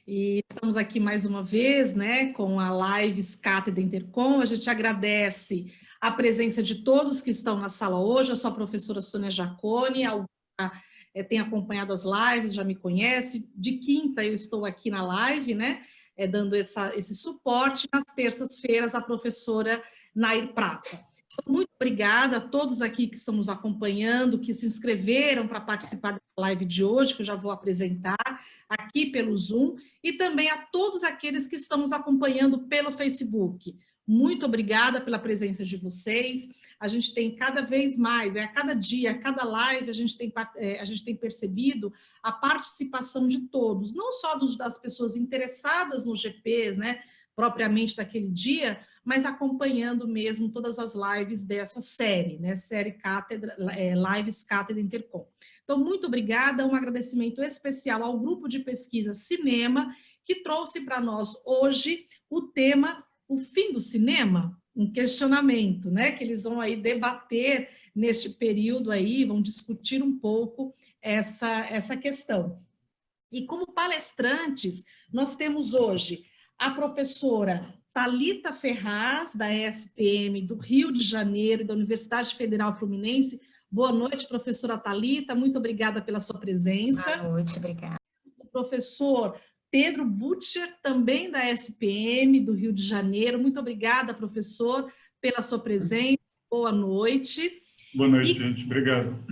E estamos aqui mais uma vez, né, com a Lives Cátedra Intercom. A gente agradece a presença de todos que estão na sala hoje. Eu sou a professora Sônia Jaconi, tem acompanhado as lives, já me conhece. De quinta eu estou aqui na live, né, dando esse suporte. Nas terças-feiras, a professora Nair Prata. Muito obrigada a todos aqui que estão nos acompanhando, que se inscreveram para participar da live de hoje, que eu já vou apresentar aqui pelo Zoom, e também a todos aqueles que estão nos acompanhando pelo Facebook. Muito obrigada pela presença de vocês. A gente tem cada vez mais, né, a cada dia, a cada live, a gente tem percebido a participação de todos, não só das pessoas interessadas no GP, né, propriamente daquele dia, mas acompanhando mesmo todas as lives dessa série, né? Série Cátedra, Lives Cátedra Intercom. Então, muito obrigada, um agradecimento especial ao grupo de pesquisa Cinema, que trouxe para nós hoje o tema O Fim do Cinema, um questionamento, né? Que eles vão aí debater neste período aí, vão discutir um pouco essa questão. E como palestrantes, nós temos hoje a professora Thalita Ferraz, da ESPM do Rio de Janeiro e da Universidade Federal Fluminense. Boa noite, professora Thalita, muito obrigada pela sua presença. Boa noite, obrigada. O professor Pedro Butcher, também da ESPM do Rio de Janeiro. Muito obrigada, professor, pela sua presença. Boa noite. Boa noite, gente. Obrigado.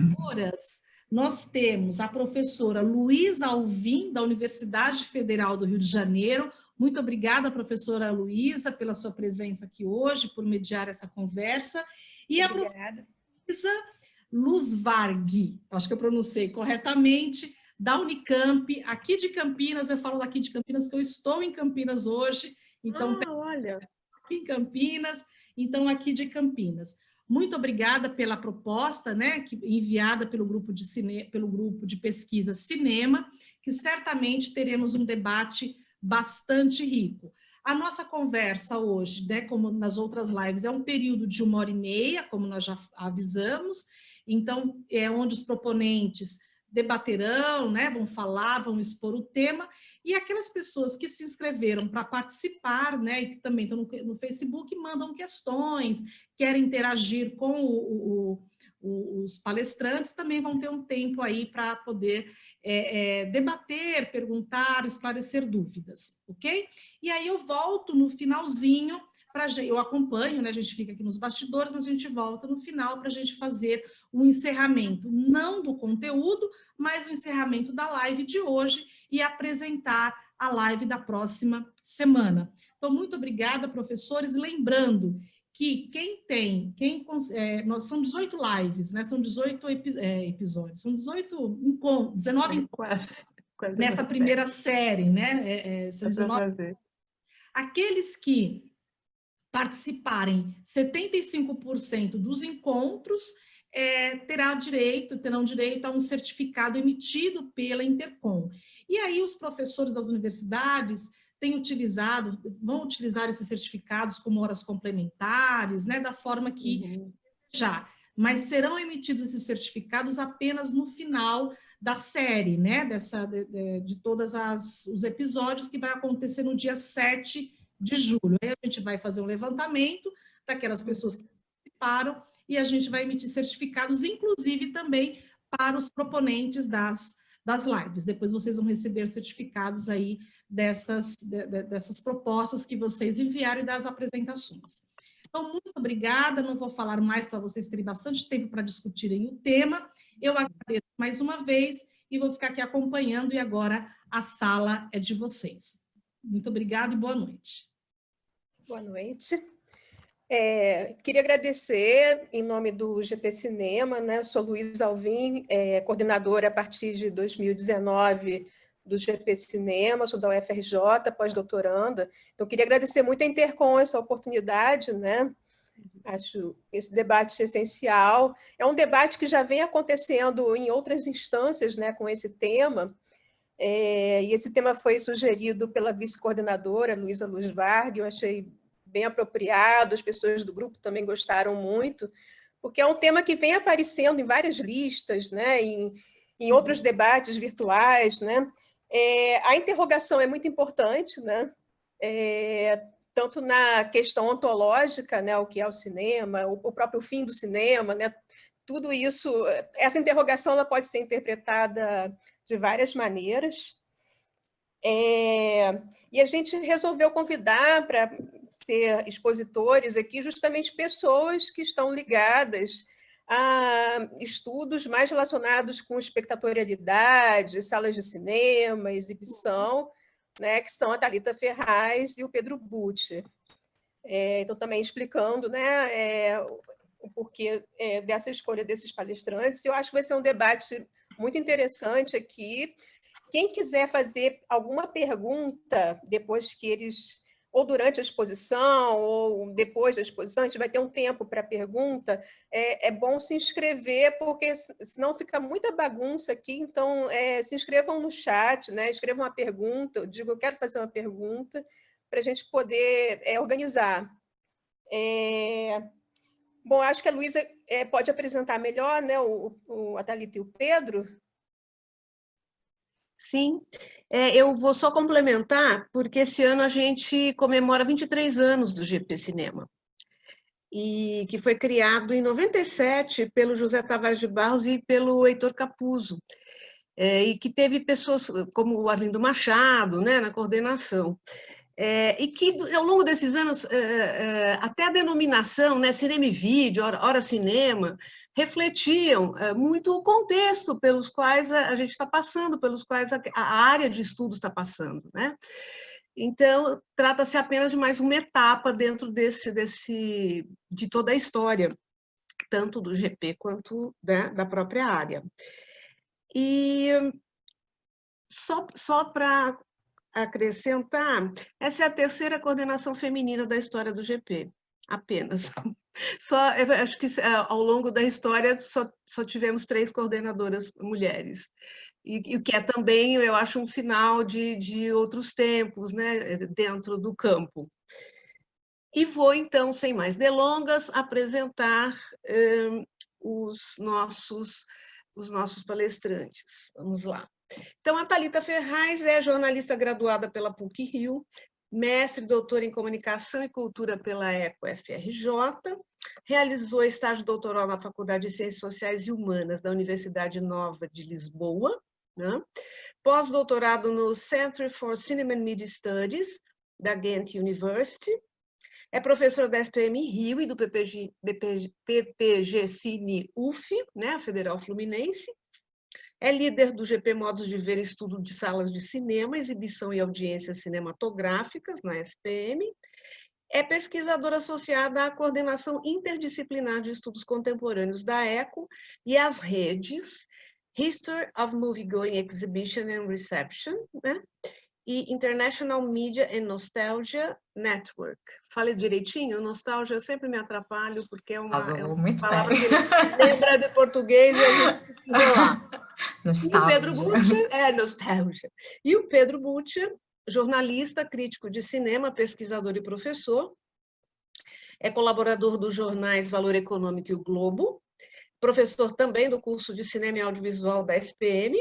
Nós temos a professora Luísa Alvim, da Universidade Federal do Rio de Janeiro. Muito obrigada, professora Luísa, pela sua presença aqui hoje, por mediar essa conversa. E obrigada. A professora Luz Varghi, acho que eu pronunciei corretamente, da Unicamp, aqui de Campinas. Eu falo daqui de Campinas, porque eu estou em Campinas hoje. Então, olha, aqui em Campinas, então aqui de Campinas. Muito obrigada pela proposta, né, enviada pelo grupo de pesquisa Cinema, que certamente teremos um debate bastante rico. A nossa conversa hoje, né, como nas outras lives, é um período de 1h30, como nós já avisamos, então é onde os proponentes debaterão, né, vão falar, vão expor o tema, e aquelas pessoas que se inscreveram para participar, né, e que também estão no Facebook, mandam questões, querem interagir com os palestrantes, também vão ter um tempo aí para poder debater, perguntar, esclarecer dúvidas, ok? E aí eu volto no finalzinho, eu acompanho, né, a gente fica aqui nos bastidores, mas a gente volta no final para a gente fazer um encerramento, não do conteúdo, mas o encerramento da live de hoje e apresentar a live da próxima semana. Então, muito obrigada, professores. Lembrando que nós são 18 lives, né? São 18 episódios, são 19 encontros nessa primeira série, né? São 19. Aqueles que participarem 75% dos encontros terão direito a um certificado emitido pela Intercom. E aí os professores das universidades vão utilizar esses certificados como horas complementares, né, da forma que mas serão emitidos esses certificados apenas no final da série, né, de todos os episódios, que vai acontecer no dia 7 de julho. Aí a gente vai fazer um levantamento daquelas pessoas que participaram e a gente vai emitir certificados, inclusive também para os proponentes das lives. Depois vocês vão receber certificados aí dessas propostas que vocês enviaram e das apresentações. Então, muito obrigada, não vou falar mais para vocês terem bastante tempo para discutirem o tema. Eu agradeço mais uma vez e vou ficar aqui acompanhando, e agora a sala é de vocês. Muito obrigada e boa noite. Boa noite. Queria agradecer em nome do GP Cinema, né? Eu sou Luísa Alvim, coordenadora a partir de 2019 do GP Cinema, sou da UFRJ, pós-doutoranda. Então, queria agradecer muito a Intercom essa oportunidade, né? Acho esse debate essencial. É um debate que já vem acontecendo em outras instâncias, né, com esse tema, e esse tema foi sugerido pela vice-coordenadora Luísa Luz Varghi. Eu achei bem apropriado, as pessoas do grupo também gostaram muito, porque é um tema que vem aparecendo em várias listas, né, em outros debates virtuais, né, A interrogação é muito importante, né? Tanto na questão ontológica, né, o que é o cinema, o próprio fim do cinema, né? Tudo isso, essa interrogação ela pode ser interpretada de várias maneiras. E a gente resolveu convidar para ser expositores aqui justamente pessoas que estão ligadas a estudos mais relacionados com espectatorialidade, salas de cinema, exibição, né, que são a Thalita Ferraz e o Pedro Bucci. Então, também explicando, né, o porquê dessa escolha desses palestrantes. Eu acho que vai ser um debate muito interessante aqui. Quem quiser fazer alguma pergunta depois que eles, ou durante a exposição, ou depois da exposição, a gente vai ter um tempo para pergunta, é bom se inscrever, porque senão fica muita bagunça aqui, então se inscrevam no chat, né? Escrevam uma pergunta, eu digo, eu quero fazer uma pergunta, para a gente poder organizar. Bom, acho que a Luísa pode apresentar melhor, né, a Thalita e o Pedro. Sim, eu vou só complementar, porque esse ano a gente comemora 23 anos do GP Cinema, e que foi criado em 97 pelo José Tavares de Barros e pelo Heitor Capuzzo, e que teve pessoas como o Arlindo Machado, né, na coordenação. E que, ao longo desses anos, até a denominação, né, cinema e vídeo, hora cinema, refletiam muito o contexto pelos quais a gente está passando, pelos quais a área de estudo está passando, né? Então, trata-se apenas de mais uma etapa dentro de toda a história, tanto do GP quanto da própria área. E só para acrescentar, essa é a terceira coordenação feminina da história do GP, apenas. Eu acho que ao longo da história só tivemos 3 coordenadoras mulheres, e o que é também, eu acho, um sinal de outros tempos, né, dentro do campo. E vou, então, sem mais delongas, apresentar os nossos palestrantes. Vamos lá. Então, a Thalita Ferraz é jornalista graduada pela PUC-Rio, mestre e doutora em Comunicação e Cultura pela ECO-FRJ, realizou estágio doutoral na Faculdade de Ciências Sociais e Humanas da Universidade Nova de Lisboa, né? Pós-doutorado no Center for Cinema and Media Studies, da Ghent University, é professora da SPM Rio e do PPG Cine UF, né, a Federal Fluminense. É líder do GP Modos de Ver Estudo de Salas de Cinema, Exibição e Audiências Cinematográficas, na SPM. É pesquisadora associada à Coordenação Interdisciplinar de Estudos Contemporâneos da ECO e às redes History of Moviegoing Exhibition and Reception, né? E International Media and Nostalgia Network. Falei direitinho? Nostalgia eu sempre me atrapalho, porque é uma palavra que lembra de português e a gente precisa lá. Nostalgia. E o Pedro Butcher, nostalgia. E o Pedro Butcher, jornalista, crítico de cinema, pesquisador e professor, é colaborador dos jornais Valor Econômico e o Globo, professor também do curso de Cinema e Audiovisual da SPM,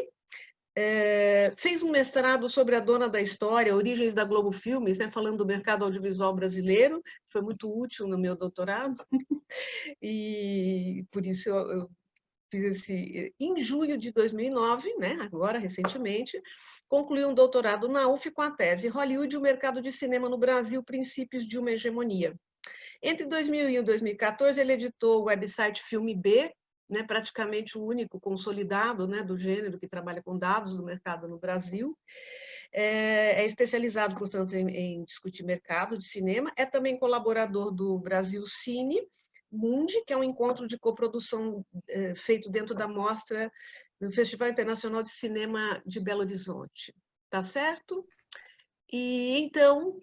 fez um mestrado sobre a dona da história, Origens da Globo Filmes, né, falando do mercado audiovisual brasileiro, foi muito útil no meu doutorado, e por isso eu fiz em junho de 2009, né, agora, recentemente, concluí um doutorado na UF com a tese Hollywood e o mercado de cinema no Brasil, princípios de uma hegemonia. Entre 2001 e 2014, ele editou o website Filme B, né, praticamente o único consolidado, né, do gênero que trabalha com dados do mercado no Brasil. É especializado, portanto, em discutir mercado de cinema. É também colaborador do Brasil Cine Mundi, que é um encontro de coprodução feito dentro da mostra do Festival Internacional de Cinema de Belo Horizonte. Tá certo? E então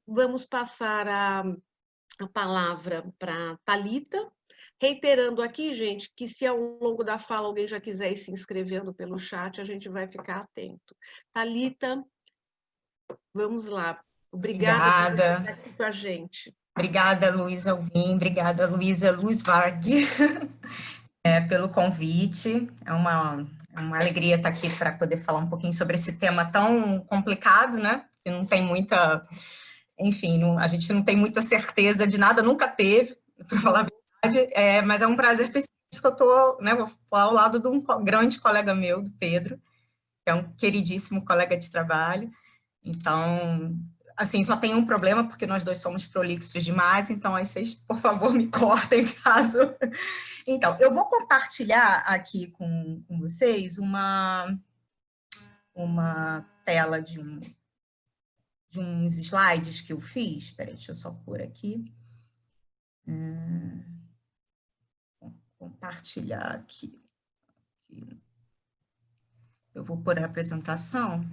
vamos passar a palavra para Thalita, reiterando aqui, gente, que se ao longo da fala alguém já quiser ir se inscrevendo pelo chat, a gente vai ficar atento. Thalita, vamos lá. Obrigada por estar aqui com a gente. Obrigada, Luísa Alvim. Obrigada, Luísa Luz Varg. pelo convite. É uma alegria estar aqui para poder falar um pouquinho sobre esse tema tão complicado, né? Que não tem muita... Enfim, a gente não tem muita certeza de nada, nunca teve, para falar a verdade, mas é um prazer principalmente porque eu estou, né, vou falar ao lado de um grande colega meu, do Pedro, que é um queridíssimo colega de trabalho. Então, assim, só tem um problema, porque nós dois somos prolixos demais, então aí vocês, por favor, me cortem caso... Então, eu vou compartilhar aqui com vocês uma tela de uns slides que eu fiz. Espera aí, deixa eu só pôr aqui. Vou compartilhar aqui. Eu vou pôr a apresentação.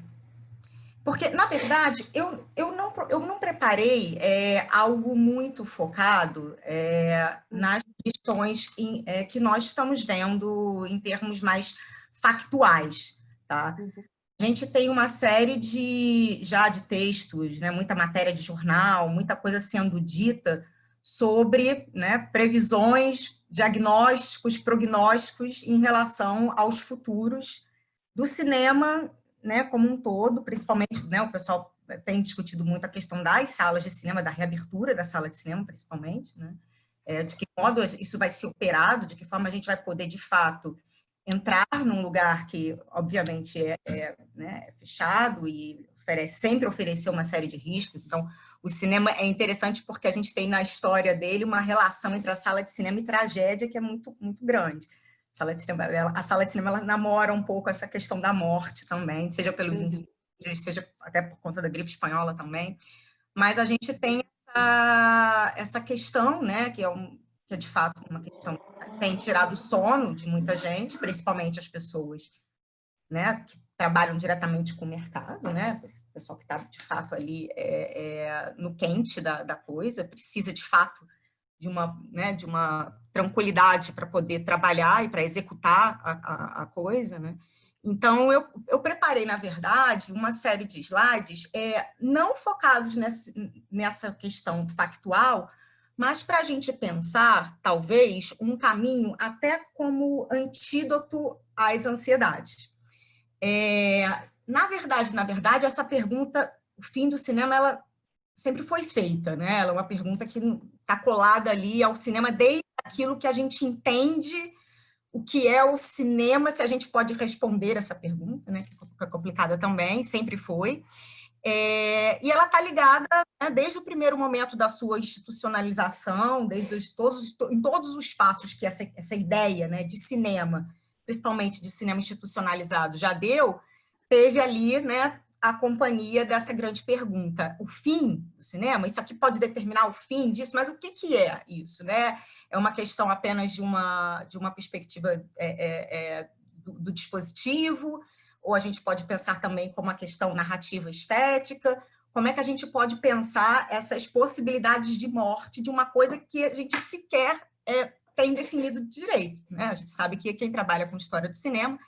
Porque, na verdade, eu não preparei algo muito focado nas questões que nós estamos vendo em termos mais factuais, tá? A gente tem uma série de textos, né, muita matéria de jornal, muita coisa sendo dita sobre, né, previsões, diagnósticos, prognósticos em relação aos futuros do cinema, né, como um todo, principalmente, né, o pessoal tem discutido muito a questão das salas de cinema, da reabertura da sala de cinema, principalmente, né, de que modo isso vai ser operado, de que forma a gente vai poder, de fato, entrar num lugar que, obviamente, né, é fechado e sempre ofereceu uma série de riscos. Então, o cinema é interessante porque a gente tem na história dele uma relação entre a sala de cinema e tragédia que é muito, muito grande. A sala de cinema ela namora um pouco essa questão da morte também, seja pelos incêndios, seja até por conta da gripe espanhola também. Mas a gente tem essa questão, né, que é de fato uma questão que tem tirado o sono de muita gente, principalmente as pessoas, né, que trabalham diretamente com o mercado, né, o pessoal que está, de fato, ali no quente da coisa, precisa, de fato, de uma tranquilidade para poder trabalhar e para executar a coisa, né? Então, eu preparei, na verdade, uma série de slides não focados nessa questão factual, mas para a gente pensar, talvez, um caminho até como antídoto às ansiedades. Na verdade, essa pergunta, o fim do cinema, ela sempre foi feita, né? Ela é uma pergunta que está colada ali ao cinema desde aquilo que a gente entende o que é o cinema, se a gente pode responder essa pergunta, né? Que é complicada também, sempre foi. E ela está ligada, né, desde o primeiro momento da sua institucionalização, em todos os passos que essa ideia, né, de cinema, principalmente de cinema institucionalizado, já deu, teve ali, né, a companhia dessa grande pergunta. O fim do cinema, isso aqui pode determinar o fim disso, mas o que é isso, né? É uma questão apenas de uma perspectiva do dispositivo, ou a gente pode pensar também como uma questão narrativa estética. Como é que a gente pode pensar essas possibilidades de morte de uma coisa que a gente sequer tem definido de direito, né? A gente sabe que quem trabalha com história do cinema,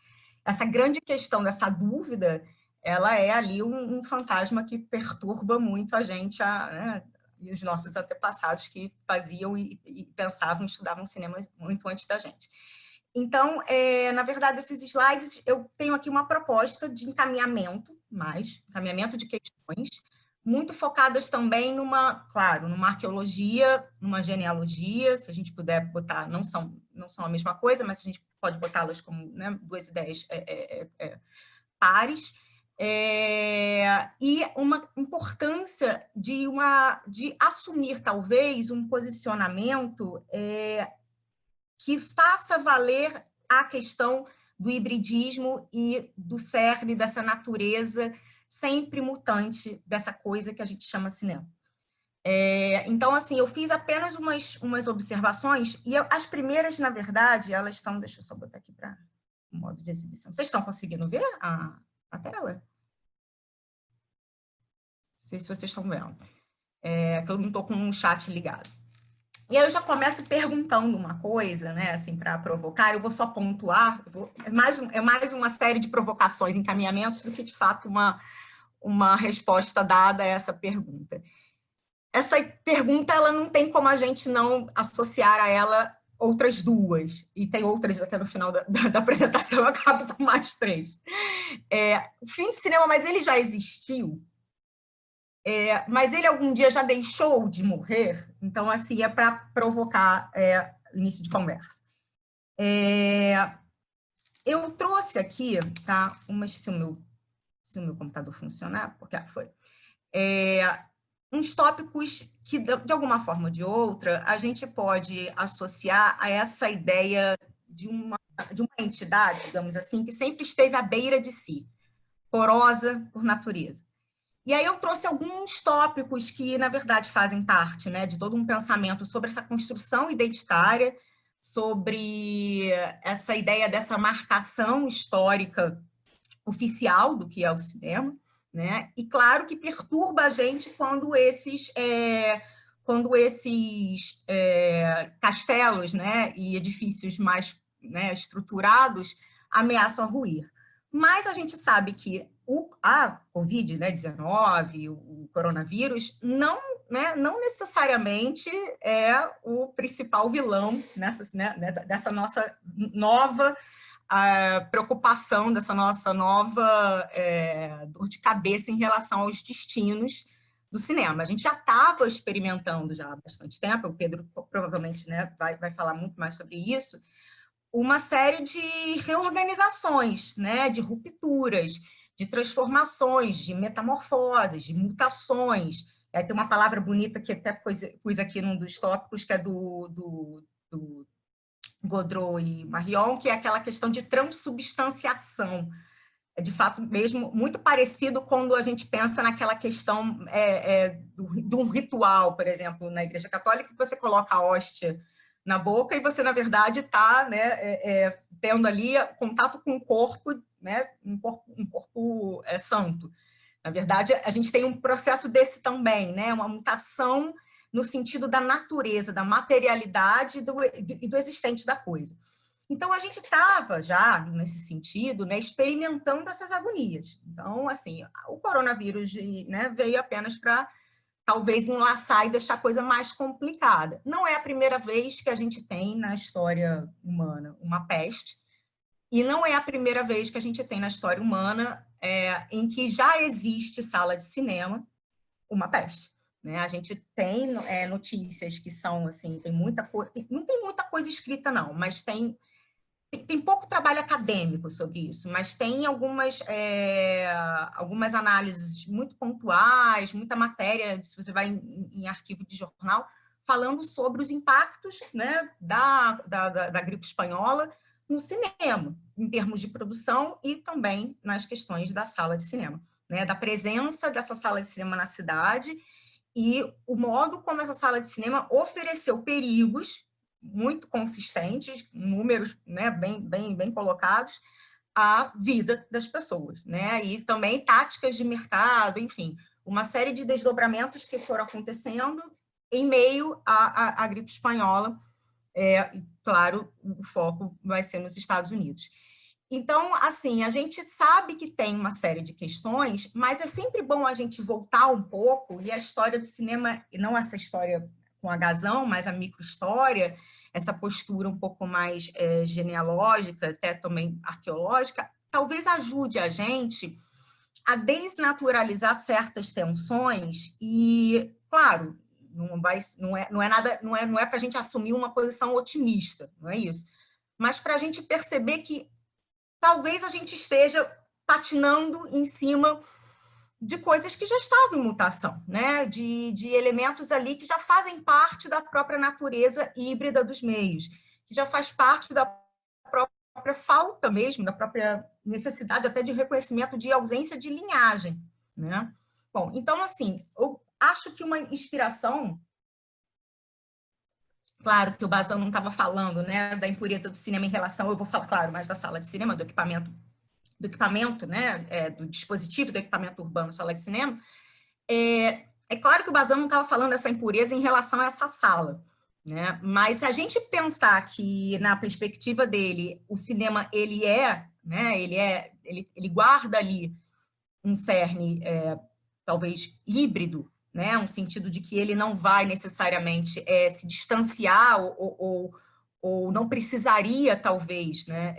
essa grande questão dessa dúvida, ela é ali um fantasma que perturba muito a gente, né, e os nossos antepassados que faziam e pensavam, estudavam cinema muito antes da gente. Então, na verdade, esses slides, eu tenho aqui uma proposta de encaminhamento de questões, muito focadas também numa arqueologia, numa genealogia, se a gente puder botar, não são a mesma coisa, mas a gente pode botá-las como, né, duas ideias pares, e uma importância de assumir, talvez, um posicionamento que faça valer a questão do hibridismo e do cerne dessa natureza sempre mutante dessa coisa que a gente chama cinema. Então, assim, eu fiz apenas umas observações, e as primeiras, na verdade, elas estão... Deixa eu só botar aqui para o modo de exibição. Vocês estão conseguindo ver a tela? Não sei se vocês estão vendo. Que eu não estou com um chat ligado. E aí eu já começo perguntando uma coisa, né, assim, para provocar. Eu vou só pontuar, é mais uma série de provocações, encaminhamentos, do que, de fato, uma resposta dada a essa pergunta. Essa pergunta, ela não tem como a gente não associar a ela outras 2, e tem outras até no final da apresentação, eu acabo com mais 3. O fim do cinema, mas ele já existiu, mas ele algum dia já deixou de morrer, então, assim, é para provocar início de conversa. Eu trouxe aqui, tá? Se o meu computador funcionar, porque foi. Uns tópicos que, de alguma forma ou de outra, a gente pode associar a essa ideia de uma entidade, digamos assim, que sempre esteve à beira de si, porosa por natureza. E aí eu trouxe alguns tópicos que, na verdade, fazem parte, né, de todo um pensamento sobre essa construção identitária, sobre essa ideia dessa marcação histórica oficial do que é o cinema, né? E claro que perturba a gente quando esses castelos, né, e edifícios mais, né, estruturados ameaçam ruir. Mas a gente sabe que a Covid-19, o coronavírus, não necessariamente é o principal vilão dessa nossa nova preocupação, dessa nossa nova dor de cabeça em relação aos destinos do cinema. A gente já estava experimentando já há bastante tempo, o Pedro provavelmente, né, vai falar muito mais sobre isso, uma série de reorganizações, né, de rupturas, de transformações, de metamorfoses, de mutações. Tem uma palavra bonita que até pus aqui num dos tópicos, que é do Godreau e Marion, que é aquela questão de transubstanciação. É, de fato, mesmo muito parecido quando a gente pensa naquela questão de um ritual, por exemplo, na Igreja Católica, que você coloca a hóstia na boca e você, na verdade, está, né, tendo ali contato com o corpo, né, um corpo santo. Na verdade, a gente tem um processo desse também, né, uma mutação no sentido da natureza, da materialidade e do existente da coisa. Então, a gente estava já, nesse sentido, né, experimentando essas agonias. Então, assim, o coronavírus, né, veio apenas para talvez enlaçar e deixar a coisa mais complicada. Não é a primeira vez que a gente tem na história humana uma peste, e não é a primeira vez que a gente tem na história humana em que já existe sala de cinema uma peste. Né? A gente tem notícias que são, assim, tem muita coisa, não tem muita coisa escrita não, mas tem pouco trabalho acadêmico sobre isso, mas tem algumas análises muito pontuais, muita matéria, se você vai em arquivo de jornal, falando sobre os impactos, né, da gripe espanhola no cinema, em termos de produção e também nas questões da sala de cinema, né, da presença dessa sala de cinema na cidade e o modo como essa sala de cinema ofereceu perigos muito consistentes, números, né, bem colocados, à vida das pessoas, né? E também táticas de mercado, enfim, uma série de desdobramentos que foram acontecendo em meio à gripe espanhola. E, claro, o foco vai ser nos Estados Unidos. Então, assim, a gente sabe que tem uma série de questões, mas é sempre bom a gente voltar um pouco, e a história do cinema, e não essa história com a Gazão, mas a microhistória, essa postura um pouco mais genealógica, até também arqueológica, talvez ajude a gente a desnaturalizar certas tensões e, claro, não é para a gente assumir uma posição otimista, não é isso, mas para a gente perceber que talvez a gente esteja patinando em cima de coisas que já estavam em mutação, né? De elementos ali que já fazem parte da própria natureza híbrida dos meios, que já faz parte da própria falta mesmo, da própria necessidade até de reconhecimento de ausência de linhagem, né? Bom, então, assim, eu acho que uma inspiração... Claro que o Bazan não estava falando, né, da impureza do cinema em relação, eu vou falar, claro, mais da sala de cinema, do equipamento, né, do dispositivo do equipamento urbano, sala de cinema. É claro que o Bazan não estava falando dessa impureza em relação a essa sala, né, mas se a gente pensar que, na perspectiva dele, o cinema, ele guarda ali um cerne, talvez híbrido, né, um sentido de que ele não vai necessariamente se distanciar ou ou não precisaria, talvez, né,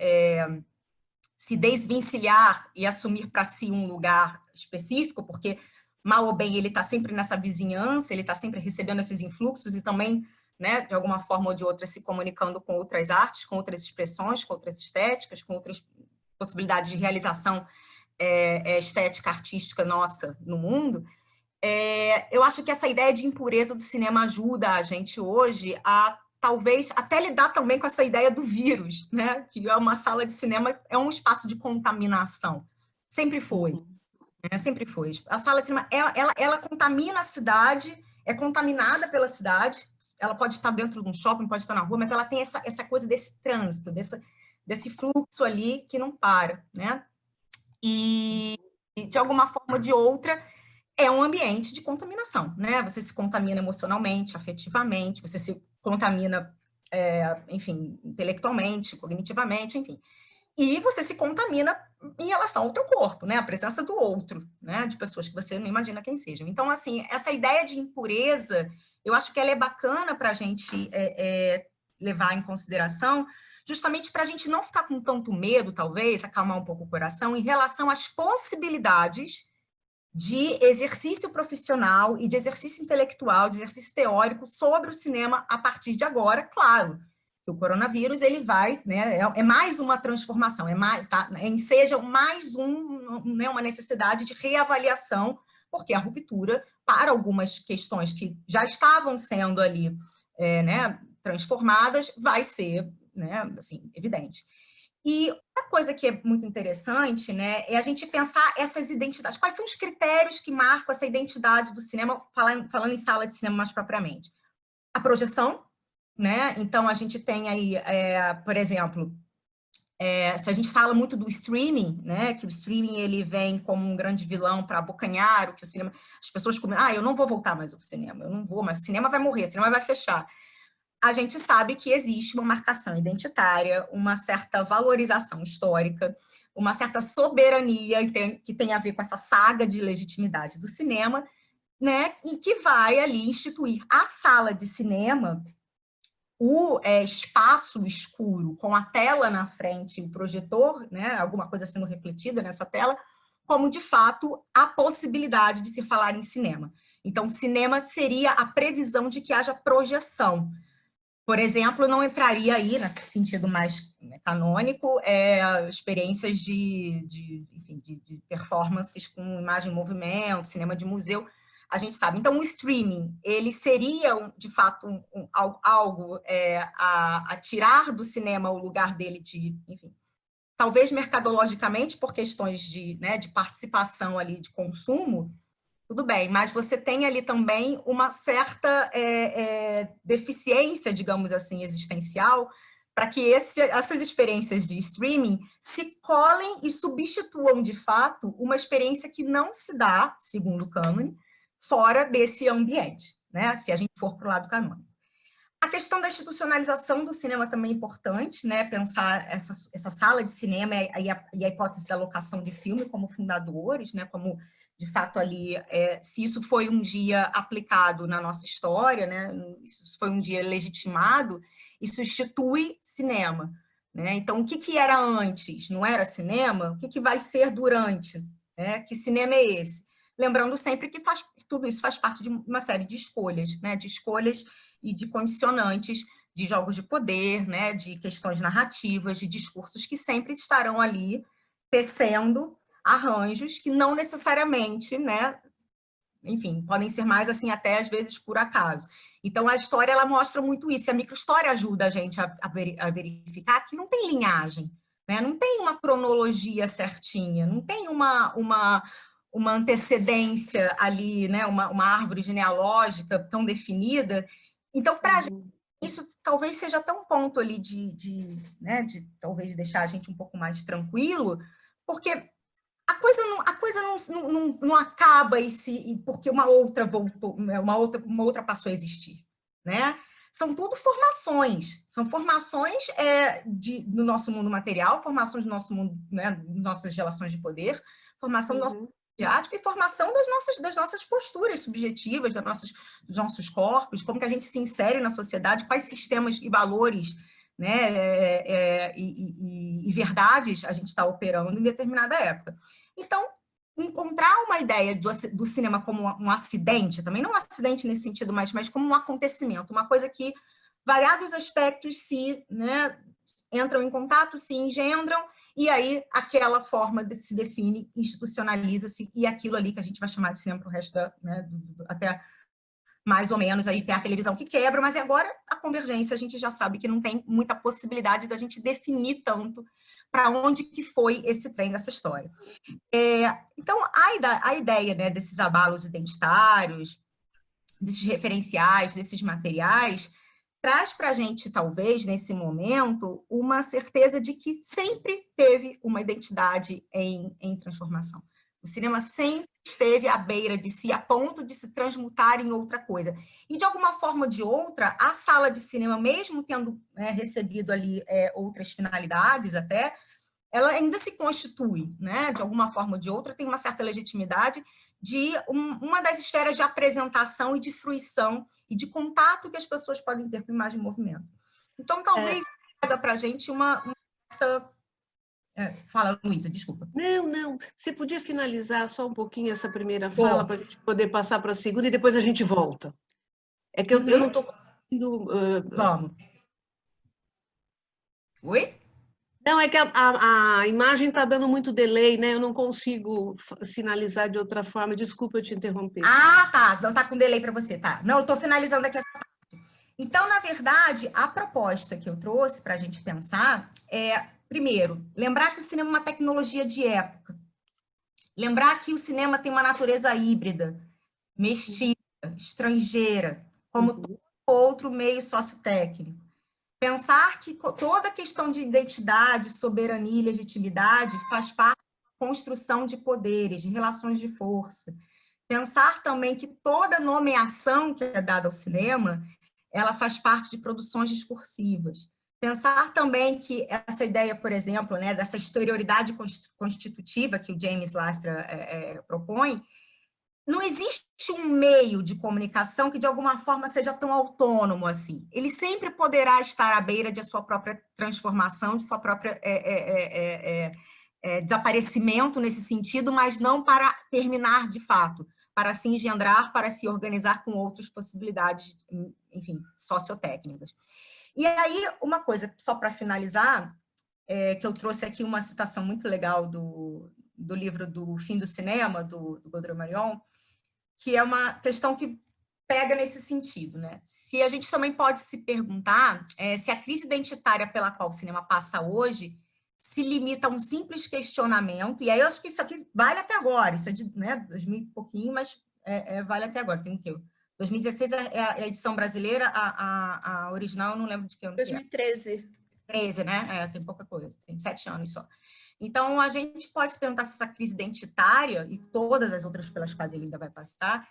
se desvencilhar e assumir para si um lugar específico, porque, mal ou bem, ele está sempre nessa vizinhança, ele está sempre recebendo esses influxos e também, né, de alguma forma ou de outra, se comunicando com outras artes, com outras expressões, com outras estéticas, com outras possibilidades de realização estética, artística nossa no mundo. Eu acho que essa ideia de impureza do cinema ajuda a gente hoje a, talvez, até lidar também com essa ideia do vírus, né? Que é uma sala de cinema, é um espaço de contaminação. Sempre foi. Sempre foi. A sala de cinema, ela contamina a cidade, é contaminada pela cidade, ela pode estar dentro de um shopping, pode estar na rua, mas ela tem essa coisa desse trânsito, desse fluxo ali que não para, né? E, de alguma forma ou de outra, é um ambiente de contaminação, né? Você se contamina emocionalmente, afetivamente, você se contamina, enfim, intelectualmente, cognitivamente, enfim. E você se contamina em relação ao teu corpo, né? A presença do outro, né? De pessoas que você não imagina quem sejam. Então, assim, essa ideia de impureza, eu acho que ela é bacana para a gente levar em consideração, justamente para a gente não ficar com tanto medo, talvez, acalmar um pouco o coração, em relação às possibilidades de exercício profissional e de exercício intelectual, de exercício teórico sobre o cinema a partir de agora, claro. O coronavírus, ele vai, né, é mais uma transformação, enseja mais uma necessidade de reavaliação, porque a ruptura, para algumas questões que já estavam sendo ali, né, transformadas, vai ser, né, assim, evidente. E uma coisa que é muito interessante, né, é a gente pensar essas identidades. Quais são os critérios que marcam essa identidade do cinema, falando em sala de cinema mais propriamente? A projeção, né? Então, a gente tem aí, por exemplo, se a gente fala muito do streaming, né, que o streaming ele vem como um grande vilão para abocanhar o que o cinema... As pessoas eu não vou voltar mais ao cinema, eu não vou, mas o cinema vai morrer, o cinema vai fechar. A gente sabe que existe uma marcação identitária, uma certa valorização histórica, uma certa soberania que tem a ver com essa saga de legitimidade do cinema, né, e que vai ali instituir a sala de cinema, o espaço escuro com a tela na frente, o projetor, né, alguma coisa sendo refletida nessa tela, como, de fato, a possibilidade de se falar em cinema. Então, cinema seria a previsão de que haja projeção. Por exemplo, não entraria aí, nesse sentido mais canônico, experiências de performances com imagem em movimento, cinema de museu, a gente sabe. Então, o streaming, ele seria, de fato, algo a tirar do cinema o lugar dele de, enfim, talvez mercadologicamente, por questões de participação ali, de consumo, tudo bem, mas você tem ali também uma certa deficiência, digamos assim, existencial, para que essas experiências de streaming se colem e substituam, de fato, uma experiência que não se dá, segundo o cânone, fora desse ambiente, né? Se a gente for para o lado canônico. A questão da institucionalização do cinema também é importante, né? Pensar essa sala de cinema e a hipótese da locação de filme como fundadores, né? Como, de fato, ali, se isso foi um dia aplicado na nossa história, né? Isso foi um dia legitimado, isso institui cinema, né? Então, o que era antes? Não era cinema? O que vai ser durante? Né? Que cinema é esse? Lembrando sempre que tudo isso faz parte de uma série de escolhas, né? De escolhas e de condicionantes, de jogos de poder, né? De questões narrativas, de discursos que sempre estarão ali tecendo arranjos que não necessariamente, né? Enfim, podem ser mais assim até às vezes por acaso. Então, a história ela mostra muito isso. A microhistória ajuda a gente a verificar que não tem linhagem, né? Não tem uma cronologia certinha, não tem uma antecedência ali, né? Uma árvore genealógica tão definida. Então, para a gente, isso talvez seja até um ponto ali de talvez deixar a gente um pouco mais tranquilo, porque a coisa não acaba porque uma outra voltou, uma outra passou a existir, né? São tudo formações, no nosso mundo material, formações do nosso mundo, né, nossas relações de poder, formação do nosso mediático e formação das nossas posturas subjetivas, dos nossos corpos, como que a gente se insere na sociedade, quais sistemas e valores né, e verdades a gente está operando em determinada época. Então, encontrar uma ideia do cinema como um acidente, também não um acidente nesse sentido, mas como um acontecimento, uma coisa que variados aspectos né, entram em contato, se engendram, e aí aquela forma se define, institucionaliza-se, e aquilo ali que a gente vai chamar de cinema para o resto né, até mais ou menos, aí tem a televisão que quebra, mas agora a convergência a gente já sabe que não tem muita possibilidade da gente definir tanto para onde que foi esse trem dessa história. Então, a ideia, né, desses abalos identitários, desses referenciais, desses materiais, traz para a gente, talvez, nesse momento, uma certeza de que sempre teve uma identidade em transformação. O cinema sempre esteve à beira de si, a ponto de se transmutar em outra coisa. E, de alguma forma ou de outra, a sala de cinema, mesmo tendo recebido ali outras finalidades até, ela ainda se constitui, né? De alguma forma ou de outra, tem uma certa legitimidade de uma das esferas de apresentação e de fruição e de contato que as pessoas podem ter com a imagem em movimento. Então, talvez traga para a gente uma certa... Fala, Luísa, desculpa. Não. Você podia finalizar só um pouquinho essa primeira fala para a gente poder passar para a segunda e depois a gente volta. É que eu não estou conseguindo... Vamos. Oi? Não, é que a imagem está dando muito delay, né? Eu não consigo sinalizar de outra forma. Desculpa eu te interromper. Ah, tá. Não está com delay para você, tá. Não, eu estou finalizando aqui essa parte. Então, na verdade, a proposta que eu trouxe para a gente pensar é, primeiro, lembrar que o cinema é uma tecnologia de época. Lembrar que o cinema tem uma natureza híbrida, mestiça, estrangeira, como todo outro meio sociotécnico. Pensar que toda a questão de identidade, soberania e legitimidade faz parte da construção de poderes, de relações de força. Pensar também que toda nomeação que é dada ao cinema, ela faz parte de produções discursivas. Pensar também que essa ideia, por exemplo, né, dessa exterioridade constitutiva que o James Lastra propõe, não existe um meio de comunicação que, de alguma forma, seja tão autônomo assim. Ele sempre poderá estar à beira de sua própria transformação, de sua própria desaparecimento nesse sentido, mas não para terminar de fato, para se engendrar, para se organizar com outras possibilidades, enfim, sociotécnicas. E aí, uma coisa, só para finalizar, que eu trouxe aqui uma citação muito legal do livro do Fim do Cinema, do Gaudry Marion, que é uma questão que pega nesse sentido, né? Se a gente também pode se perguntar se a crise identitária pela qual o cinema passa hoje se limita a um simples questionamento, e aí eu acho que isso aqui vale até agora, isso é de 2000 e pouquinho, mas vale até agora, tem o quê? 2016 é a edição brasileira, a original eu não lembro de que ano 2013. 13, né? Tem pouca coisa, tem 7 anos só. Então, a gente pode se perguntar se essa crise identitária, e todas as outras pelas quais ele ainda vai passar,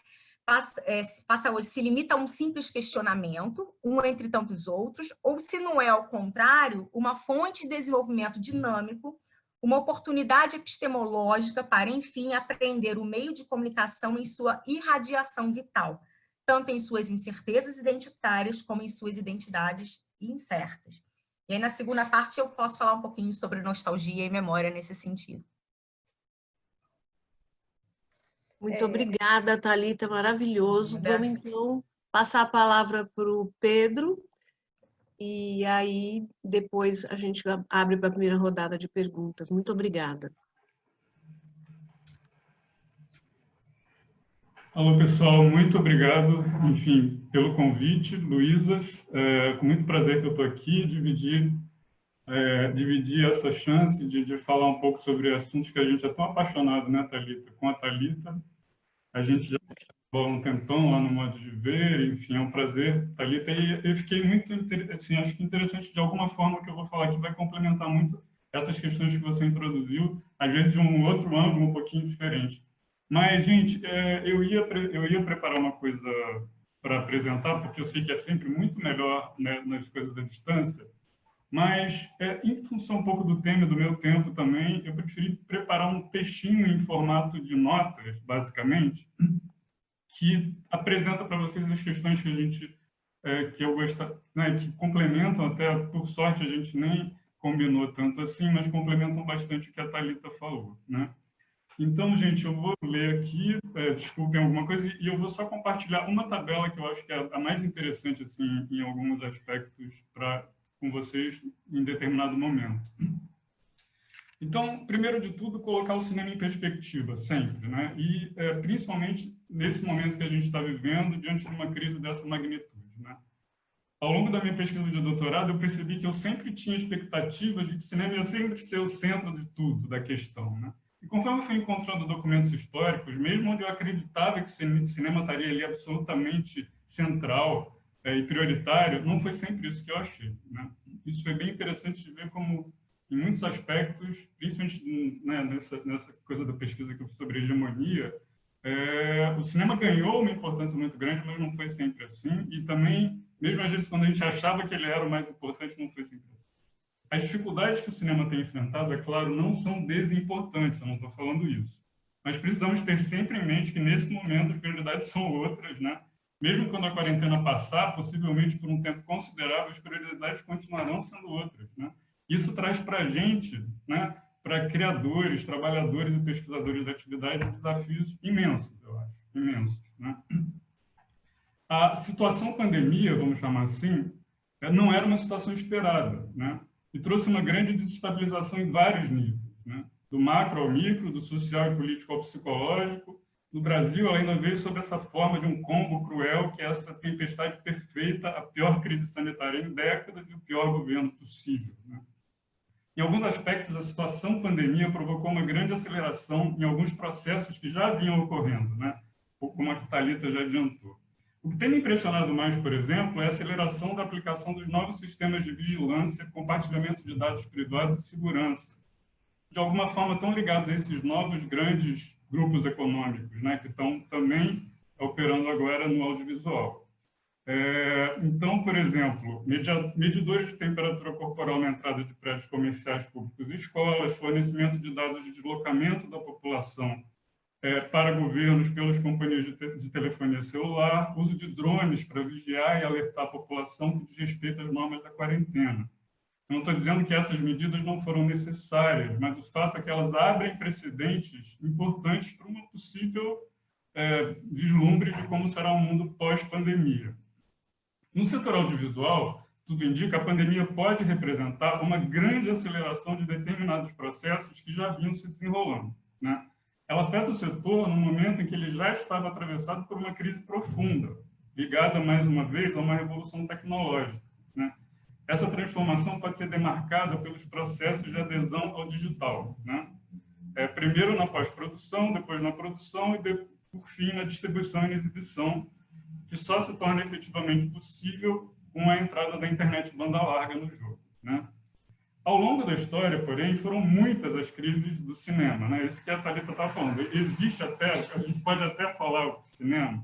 passa hoje, se limita a um simples questionamento, um entre tantos outros, ou se não é, ao contrário, uma fonte de desenvolvimento dinâmico, uma oportunidade epistemológica para, enfim, aprender o meio de comunicação em sua irradiação vital, tanto em suas incertezas identitárias como em suas identidades incertas. E aí, na segunda parte, eu posso falar um pouquinho sobre nostalgia e memória nesse sentido. Muito obrigada, Thalita, maravilhoso. Vamos, então, passar a palavra para o Pedro, e aí depois a gente abre para a primeira rodada de perguntas. Muito obrigada. Alô, pessoal, muito obrigado, enfim, pelo convite, Luísas. Com muito prazer que eu estou aqui, dividir essa chance de falar um pouco sobre assuntos que a gente é tão apaixonado, né, Thalita? Com a Thalita, a gente já falou um tempão lá no Modo de Ver, enfim, é um prazer, Thalita. E eu fiquei muito, assim, acho que interessante, de alguma forma, o que eu vou falar aqui vai complementar muito essas questões que você introduziu, às vezes de um outro ângulo um pouquinho diferente. Mas, gente, eu ia preparar uma coisa para apresentar, porque eu sei que é sempre muito melhor, né, nas coisas à distância, mas, em função um pouco do tema e do meu tempo também, eu preferi preparar um textinho em formato de notas, basicamente, que apresenta para vocês as questões que a gente que eu gosto, né, que complementam até, por sorte a gente nem combinou tanto assim, mas complementam bastante o que a Thalita falou, né? Então, gente, eu vou ler aqui, desculpem alguma coisa, e eu vou só compartilhar uma tabela que eu acho que é a mais interessante, assim, em alguns aspectos, com vocês em determinado momento. Então, primeiro de tudo, colocar o cinema em perspectiva, sempre, né? E principalmente nesse momento que a gente está vivendo, diante de uma crise dessa magnitude, né? Ao longo da minha pesquisa de doutorado, eu percebi que eu sempre tinha expectativa de que o cinema ia sempre ser o centro de tudo, da questão, né? E conforme eu fui encontrando documentos históricos, mesmo onde eu acreditava que o cinema estaria ali absolutamente central e prioritário, não foi sempre isso que eu achei, né? Isso foi bem interessante de ver como, em muitos aspectos, principalmente, né, nessa coisa da pesquisa que eu fiz sobre hegemonia, o cinema ganhou uma importância muito grande, mas não foi sempre assim. E também, mesmo às vezes, quando a gente achava que ele era o mais importante, não foi sempre assim. As dificuldades que o cinema tem enfrentado, é claro, não são desimportantes, eu não estou falando isso. Mas precisamos ter sempre em mente que, nesse momento, as prioridades são outras, né? Mesmo quando a quarentena passar, possivelmente por um tempo considerável, as prioridades continuarão sendo outras, né? Isso traz para a gente, né, para criadores, trabalhadores e pesquisadores da atividade, desafios imensos, eu acho, imensos, né? A situação pandemia, vamos chamar assim, não era uma situação esperada, né? E trouxe uma grande desestabilização em vários níveis, né? Do macro ao micro, do social e político ao psicológico. No Brasil, ela ainda veio sob essa forma de um combo cruel, que é essa tempestade perfeita, a pior crise sanitária em décadas e o pior governo possível, né? Em alguns aspectos, a situação pandemia provocou uma grande aceleração em alguns processos que já vinham ocorrendo, né? Como a Thalita já adiantou. O que tem me impressionado mais, por exemplo, é a aceleração da aplicação dos novos sistemas de vigilância, compartilhamento de dados privados e segurança, de alguma forma tão ligados a esses novos grandes grupos econômicos, né? Que estão também operando agora no audiovisual. Então, por exemplo, medidores de temperatura corporal na entrada de prédios comerciais, públicos e escolas, fornecimento de dados de deslocamento da população para governos pelas companhias de telefonia celular, uso de drones para vigiar e alertar a população que diz respeito às normas da quarentena. Eu não estou dizendo que essas medidas não foram necessárias, mas o fato é que elas abrem precedentes importantes para uma possível vislumbre de como será o mundo pós-pandemia. No setor audiovisual, tudo indica, a pandemia pode representar uma grande aceleração de determinados processos que já vinham se desenrolando, né? Ela afeta o setor no momento em que ele já estava atravessado por uma crise profunda, ligada, mais uma vez, a uma revolução tecnológica, né? Essa transformação pode ser demarcada pelos processos de adesão ao digital, né? Primeiro na pós-produção, depois na produção e, por fim, na distribuição e exibição, que só se torna efetivamente possível com a entrada da internet banda larga no jogo, né? Ao longo da história, porém, foram muitas as crises do cinema, né? Isso que a Thalita estava falando. Existe até, a gente pode até falar o cinema.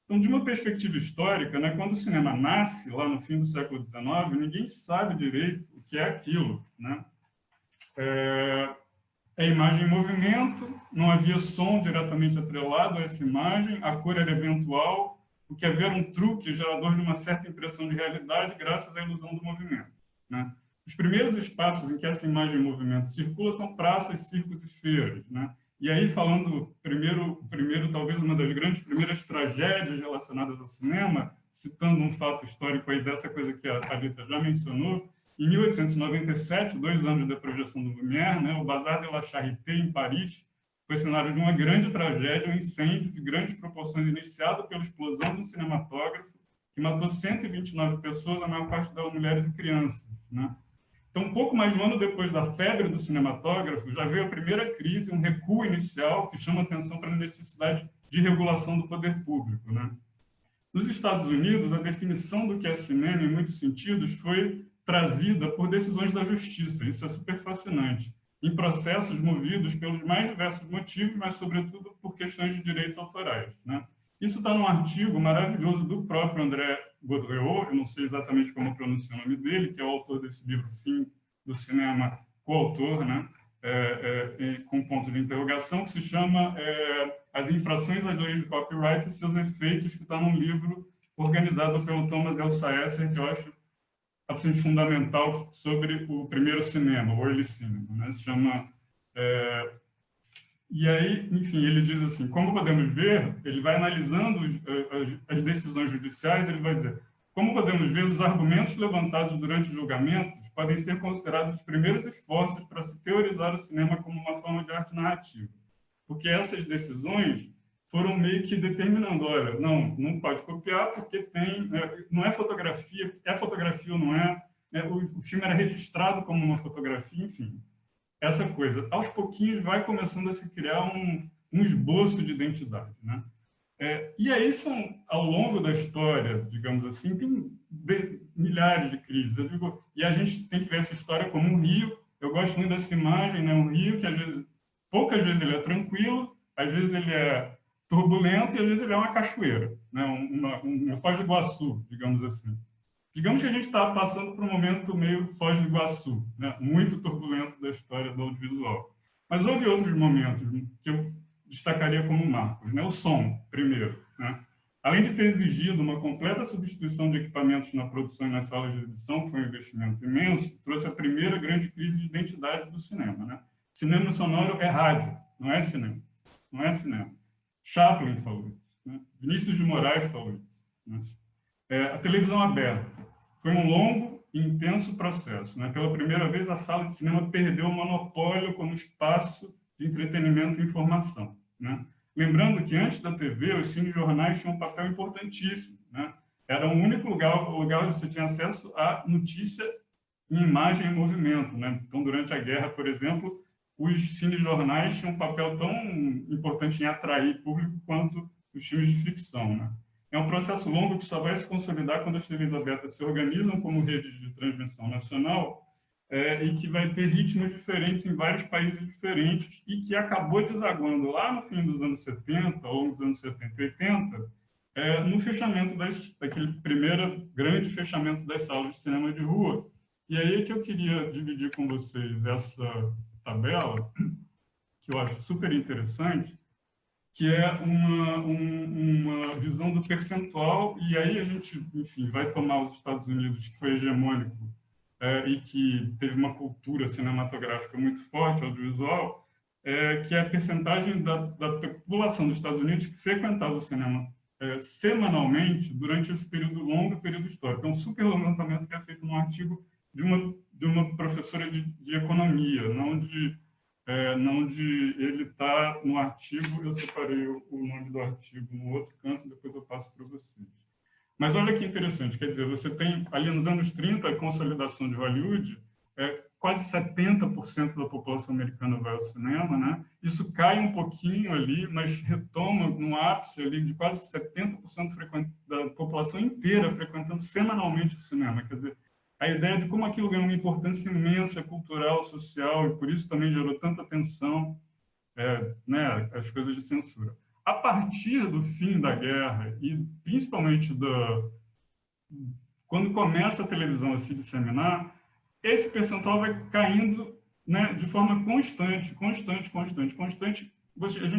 Então, de uma perspectiva histórica, né, quando o cinema nasce, lá no fim do século XIX, ninguém sabe direito o que é aquilo, né? É imagem em movimento, não havia som diretamente atrelado a essa imagem, a cor era eventual, o que havia um truque gerador de uma certa impressão de realidade graças à ilusão do movimento, né? Os primeiros espaços em que essa imagem em movimento circula são praças, circos e feiras, né? E aí, falando primeiro, talvez uma das grandes primeiras tragédias relacionadas ao cinema, citando um fato histórico aí dessa coisa que a Thalita já mencionou, em 1897, 2 anos da projeção do Lumière, né, o Bazar de la Charité, em Paris, foi cenário de uma grande tragédia, um incêndio de grandes proporções iniciado pela explosão de um cinematógrafo que matou 129 pessoas, a maior parte delas mulheres e crianças, né? Então, um pouco mais de um ano depois da febre do cinematógrafo, já veio a primeira crise, um recuo inicial que chama atenção para a necessidade de regulação do poder público, né? Nos Estados Unidos, a definição do que é cinema, em muitos sentidos, foi trazida por decisões da justiça. Isso é super fascinante. Em processos movidos pelos mais diversos motivos, mas, sobretudo, por questões de direitos autorais, né? Isso está num artigo maravilhoso do próprio André Baudrillard, eu não sei exatamente como pronunciar o nome dele, que é o autor desse livro Fim do Cinema, coautor, né? Com ponto de interrogação, que se chama As Infrações às Leis de Copyright e Seus Efeitos, que está num livro organizado pelo Thomas L. Saesser, que eu acho absolutamente fundamental sobre o primeiro cinema, o early cinema, né? Se chama... E aí, enfim, ele diz assim, como podemos ver, ele vai analisando as decisões judiciais, ele vai dizer, como podemos ver, os argumentos levantados durante os julgamentos podem ser considerados os primeiros esforços para se teorizar o cinema como uma forma de arte narrativa. Porque essas decisões foram meio que determinando, olha, não pode copiar porque tem, não é fotografia ou não é, o filme era registrado como uma fotografia, enfim. Essa coisa, aos pouquinhos, vai começando a se criar um esboço de identidade, né? E aí ao longo da história, digamos assim, tem milhares de crises. Eu digo, e a gente tem que ver essa história como um rio. Eu gosto muito dessa imagem, né? Um rio que, às vezes, poucas vezes ele é tranquilo, às vezes ele é turbulento e, às vezes, ele é uma cachoeira, né? Uma Foz do Iguaçu, digamos assim. Digamos que a gente está passando por um momento meio Foz do Iguaçu, né? Muito turbulento da história do audiovisual. Mas houve outros momentos que eu destacaria como marcos, né? O som, primeiro, né? Além de ter exigido uma completa substituição de equipamentos na produção e nas salas de edição, que foi um investimento imenso, trouxe a primeira grande crise de identidade do cinema, né? Cinema sonoro é rádio, não é cinema. Não é cinema. Chaplin falou isso, né? Vinícius de Moraes falou isso, né? A televisão aberta foi um longo e intenso processo, né? Pela primeira vez, a sala de cinema perdeu o monopólio como espaço de entretenimento e informação, né? Lembrando que, antes da TV, os cinejornais tinham um papel importantíssimo, né? Era o único lugar onde você tinha acesso à notícia em imagem e movimento, né? Então, durante a guerra, por exemplo, os cinejornais tinham um papel tão importante em atrair público quanto os filmes de ficção, né? É um processo longo que só vai se consolidar quando as TVs abertas se organizam como redes de transmissão nacional, e que vai ter ritmos diferentes em vários países diferentes e que acabou desaguando lá no fim dos anos 70, ou nos anos 70 e 80, no fechamento daquele primeiro grande fechamento das salas de cinema de rua. E aí é que eu queria dividir com vocês essa tabela, que eu acho super interessante, que é uma visão do percentual, e aí a gente, enfim, vai tomar os Estados Unidos, que foi hegemônico, e que teve uma cultura cinematográfica muito forte, audiovisual, que é a percentagem da população dos Estados Unidos que frequentava o cinema semanalmente durante esse período período histórico. É um super levantamento que é feito num artigo de uma professora de economia, não de ele está no artigo. Eu separei o nome do artigo no outro canto, depois eu passo para vocês. Mas olha que interessante, quer dizer, você tem, ali nos anos 30, a consolidação de Hollywood, quase 70% da população americana vai ao cinema, né? Isso cai um pouquinho ali, mas retoma no ápice ali de quase 70% da população inteira frequentando semanalmente o cinema. Quer dizer, a ideia de como aquilo ganhou uma importância imensa, cultural, social, e por isso também gerou tanta atenção, né, as coisas de censura. A partir do fim da guerra, e principalmente quando começa a televisão a se disseminar, esse percentual vai caindo, né, de forma constante. A gente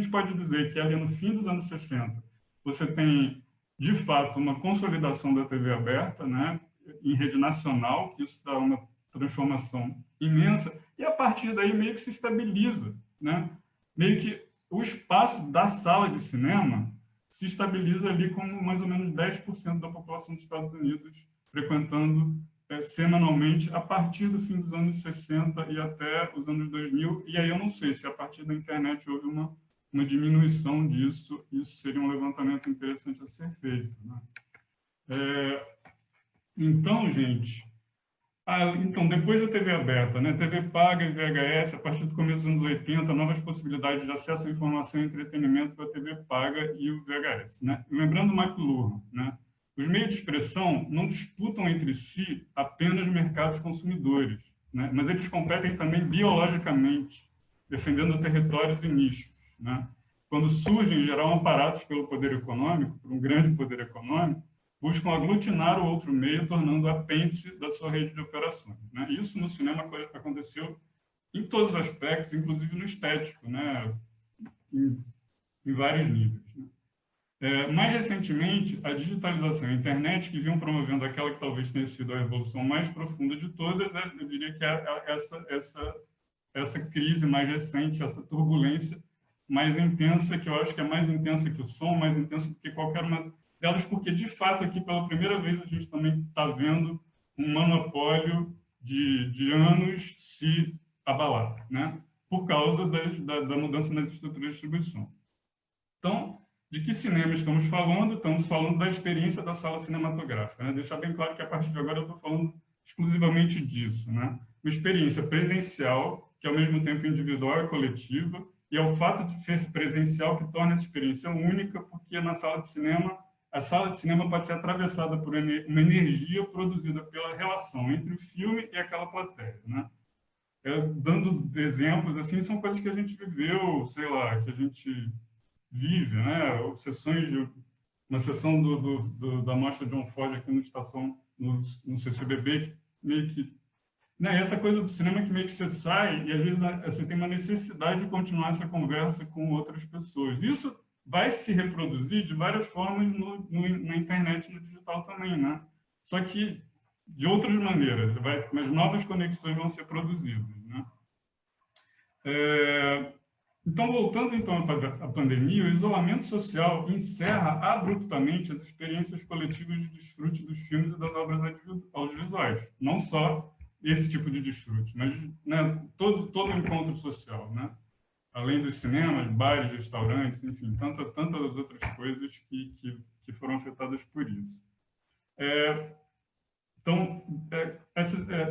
pode dizer que ali no fim dos anos 60, você tem, de fato, uma consolidação da TV aberta, né, em rede nacional, que isso dá uma transformação imensa, e a partir daí meio que se estabiliza, né? Meio que o espaço da sala de cinema se estabiliza ali com mais ou menos 10% da população dos Estados Unidos frequentando semanalmente a partir do fim dos anos 60 e até os anos 2000. E aí eu não sei se a partir da internet houve uma diminuição disso. Isso seria um levantamento interessante a ser feito, né? Então, gente... então, depois da TV aberta, né, TV paga e VHS, a partir do começo dos anos 80, novas possibilidades de acesso à informação e entretenimento para a TV paga e o VHS, né? Lembrando McLuhan, né, os meios de expressão não disputam entre si apenas mercados consumidores, né, mas eles competem também biologicamente, defendendo territórios e nichos, né? Quando surgem, em geral, amparados pelo poder econômico, por um grande poder econômico, buscam aglutinar o outro meio, tornando o apêndice da sua rede de operações, né? Isso no cinema aconteceu em todos os aspectos, inclusive no estético, né? Em vários níveis, né? Mais recentemente, a digitalização e a internet, que vinham promovendo aquela que talvez tenha sido a revolução mais profunda de todas, eu diria que é essa crise mais recente, essa turbulência mais intensa, que eu acho que é mais intensa que o som, mais intensa do que qualquer uma delas, porque, de fato, aqui, pela primeira vez, a gente também está vendo um monopólio de anos se abalar, né? Por causa da mudança nas estruturas de distribuição. Então, de que cinema estamos falando? Estamos falando da experiência da sala cinematográfica, né? Deixar bem claro que, a partir de agora, eu estou falando exclusivamente disso, né? Uma experiência presencial, que, ao mesmo tempo, individual e coletiva, e é o fato de ser presencial que torna essa experiência única, porque na sala de cinema, a sala de cinema pode ser atravessada por uma energia produzida pela relação entre o filme e aquela plateia, né? Dando exemplos, assim, são coisas que a gente viveu, sei lá, que a gente vive, né? Uma sessão da mostra John Ford aqui no Estação, no CCBB, que meio que, né? Essa coisa do cinema que meio que você sai e às vezes você tem uma necessidade de continuar essa conversa com outras pessoas. Isso vai se reproduzir de várias formas na internet e no digital também, né? Só que de outras maneiras, mas novas conexões vão ser produzidas, né? Então, voltando então à pandemia, o isolamento social encerra abruptamente as experiências coletivas de desfrute dos filmes e das obras audiovisuais. Não só esse tipo de desfrute, mas, né, todo encontro social, né? Além dos cinemas, bares, restaurantes, enfim, tantas outras coisas que foram afetadas por isso. Então,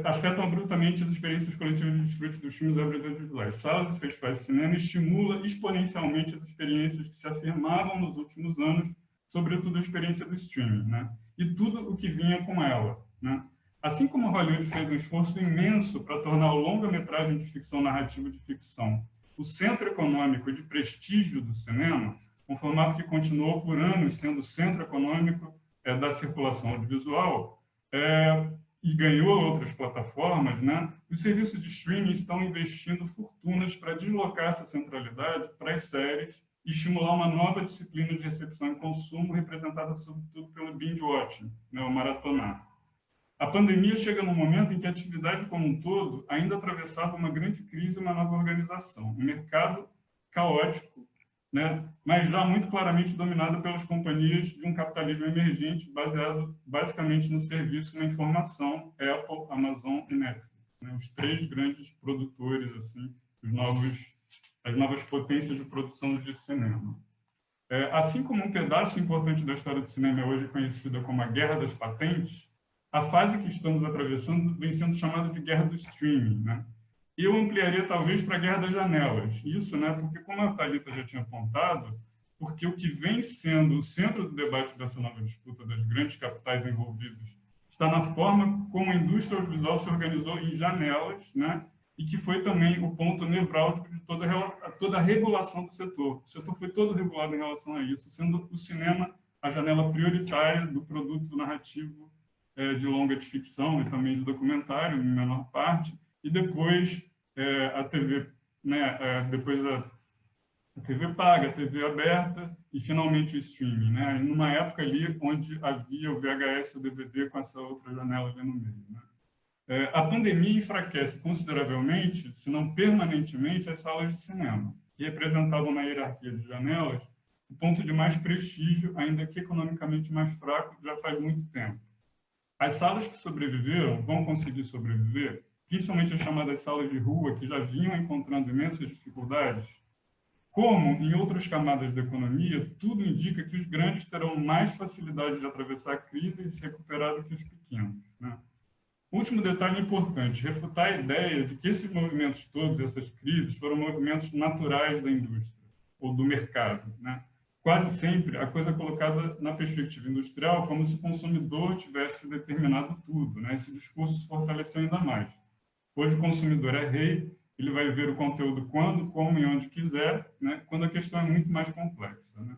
afetam abruptamente as experiências coletivas de desfrute dos filmes e obras audiovisuais. Salas e festivais de cinema estimula exponencialmente as experiências que se afirmavam nos últimos anos, sobretudo a experiência do streaming, né? E tudo o que vinha com ela, né? Assim como Hollywood fez um esforço imenso para tornar o longa-metragem de ficção narrativa de ficção o centro econômico de prestígio do cinema, um formato que continuou por anos sendo o centro econômico da circulação audiovisual, e ganhou outras plataformas, né? Os serviços de streaming estão investindo fortunas para deslocar essa centralidade para as séries e estimular uma nova disciplina de recepção e consumo, representada sobretudo pelo binge-watching, né? O maratonar. A pandemia chega num momento em que a atividade como um todo ainda atravessava uma grande crise e uma nova organização, um mercado caótico, né? Mas já muito claramente dominado pelas companhias de um capitalismo emergente baseado basicamente no serviço e na informação, Apple, Amazon e Netflix, né? Os três grandes produtores, assim, as novas potências de produção de cinema. Assim como um pedaço importante da história do cinema é hoje conhecida como a Guerra das Patentes, a fase que estamos atravessando vem sendo chamada de Guerra do Streaming, né? Eu ampliaria talvez para a Guerra das Janelas. Isso, né? Porque, como a Thalita já tinha apontado, porque o que vem sendo o centro do debate dessa nova disputa das grandes capitais envolvidas está na forma como a indústria audiovisual se organizou em janelas, né? E que foi também o ponto nevrálgico de toda a regulação do setor. O setor foi todo regulado em relação a isso, sendo o cinema a janela prioritária do produto narrativo de longa de ficção e também de documentário, em menor parte, e depois a TV, né, depois a TV paga, a TV aberta e finalmente o streaming, né? E numa época ali onde havia o VHS e o DVD com essa outra janela ali no meio, né? A pandemia enfraquece consideravelmente, se não permanentemente, as salas de cinema, que representavam na hierarquia de janelas o ponto de mais prestígio, ainda que economicamente mais fraco, já faz muito tempo. As salas que sobreviveram vão conseguir sobreviver, principalmente as chamadas salas de rua, que já vinham encontrando imensas dificuldades. Como em outras camadas da economia, tudo indica que os grandes terão mais facilidade de atravessar a crise e se recuperar do que os pequenos, né? Último detalhe importante, refutar a ideia de que esses movimentos todos, essas crises, foram movimentos naturais da indústria ou do mercado, né? Quase sempre a coisa é colocada na perspectiva industrial como se o consumidor tivesse determinado tudo, né? Esse discurso se fortaleceu ainda mais. Hoje o consumidor é rei, ele vai ver o conteúdo quando, como e onde quiser, né? Quando a questão é muito mais complexa, né?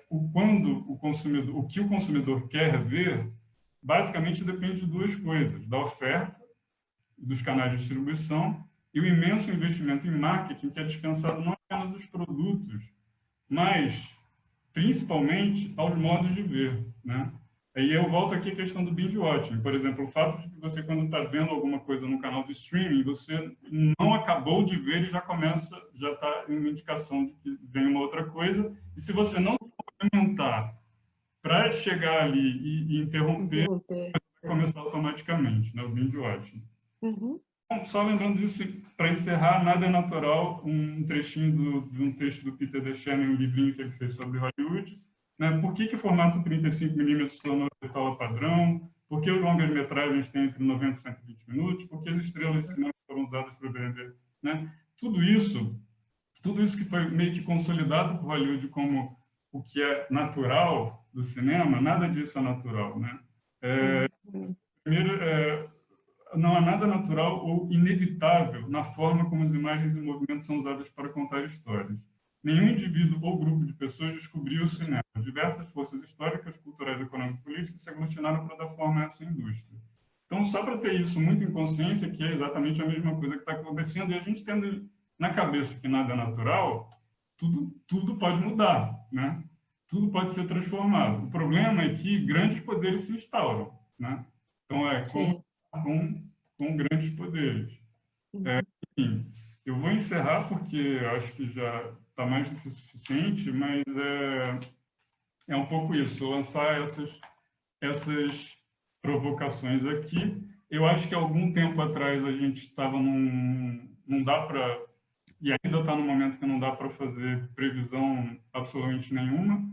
O que o consumidor quer ver, basicamente depende de duas coisas, da oferta, dos canais de distribuição e o imenso investimento em marketing que é dispensado não apenas os produtos, mas principalmente aos modos de ver, né? Aí eu volto aqui à questão do binge watching. Por exemplo, o fato de que você, quando está vendo alguma coisa no canal de streaming, você não acabou de ver e já está em uma indicação de que vem uma outra coisa. E se você não se movimentar para chegar ali e interromper, vai começar automaticamente, né? O binge watching. Uhum. Só lembrando disso, para encerrar, Nada é Natural, um trechinho de um texto do Peter Deschênes, um livrinho que ele fez sobre Hollywood. Né? Por que o formato 35mm se tornou a padrão? Por que os longas-metragens têm entre 90 e 120 minutos? Por que as estrelas de cinema foram usadas para vender? Né? Tudo isso que foi meio que consolidado por Hollywood como o que é natural do cinema, nada disso é natural. Né? Primeiro, não há nada natural ou inevitável na forma como as imagens e movimentos são usadas para contar histórias. Nenhum indivíduo ou grupo de pessoas descobriu o cinema. Diversas forças históricas, culturais, econômicas e políticas se aglutinaram para dar forma a essa indústria. Então, só para ter isso muito em consciência, que é exatamente a mesma coisa que está acontecendo, e a gente tendo na cabeça que nada é natural, tudo pode mudar, né? Tudo pode ser transformado. O problema é que grandes poderes se instauram, né? Então, com grandes poderes. Enfim, eu vou encerrar porque eu acho que já está mais do que suficiente, mas é um pouco isso, lançar essas provocações aqui. Eu acho que algum tempo atrás a gente estava não dá para, e ainda está no momento que não dá para fazer previsão absolutamente nenhuma,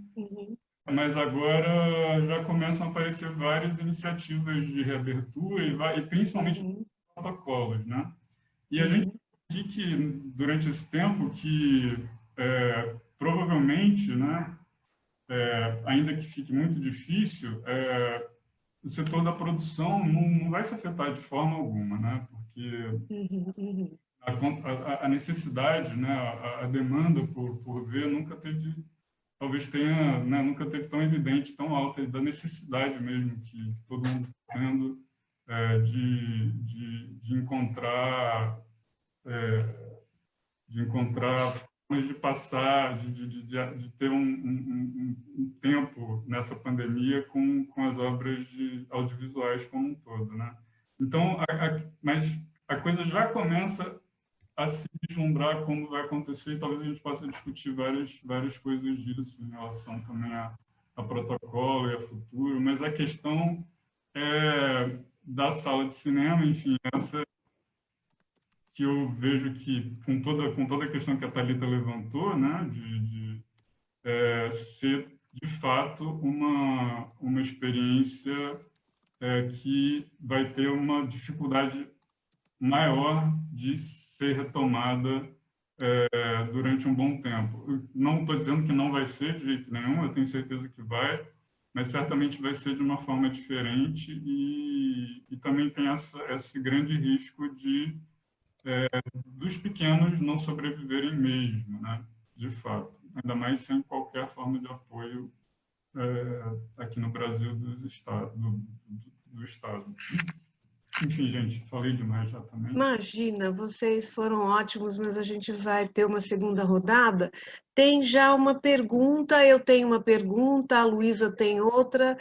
mas agora já começam a aparecer várias iniciativas de reabertura e principalmente protocolos, né? E a gente viu que durante esse tempo que provavelmente, né, ainda que fique muito difícil, o setor da produção não vai se afetar de forma alguma, né? Porque a necessidade, né, a demanda por ver nunca teve, talvez tenha, né, nunca teve tão evidente, tão alta, da necessidade mesmo que todo mundo está tendo de encontrar formas de passar, de ter um tempo nessa pandemia com as obras audiovisuais como um todo, né? Então, mas a coisa já começa a se vislumbrar como vai acontecer e talvez a gente possa discutir várias coisas disso em relação também a protocolo e a futuro, mas a questão da sala de cinema, enfim, essa que eu vejo que, com toda a questão que a Thalita levantou, né, de ser, de fato, uma experiência que vai ter uma dificuldade maior de ser retomada durante um bom tempo. Eu não estou dizendo que não vai ser de jeito nenhum, eu tenho certeza que vai, mas certamente vai ser de uma forma diferente e também tem esse grande risco dos pequenos não sobreviverem mesmo, né? De fato, ainda mais sem qualquer forma de apoio aqui no Brasil do Estado. Enfim, gente, falei demais já também. Imagina, vocês foram ótimos, mas a gente vai ter uma segunda rodada. Tem já uma pergunta, eu tenho uma pergunta, a Luísa tem outra.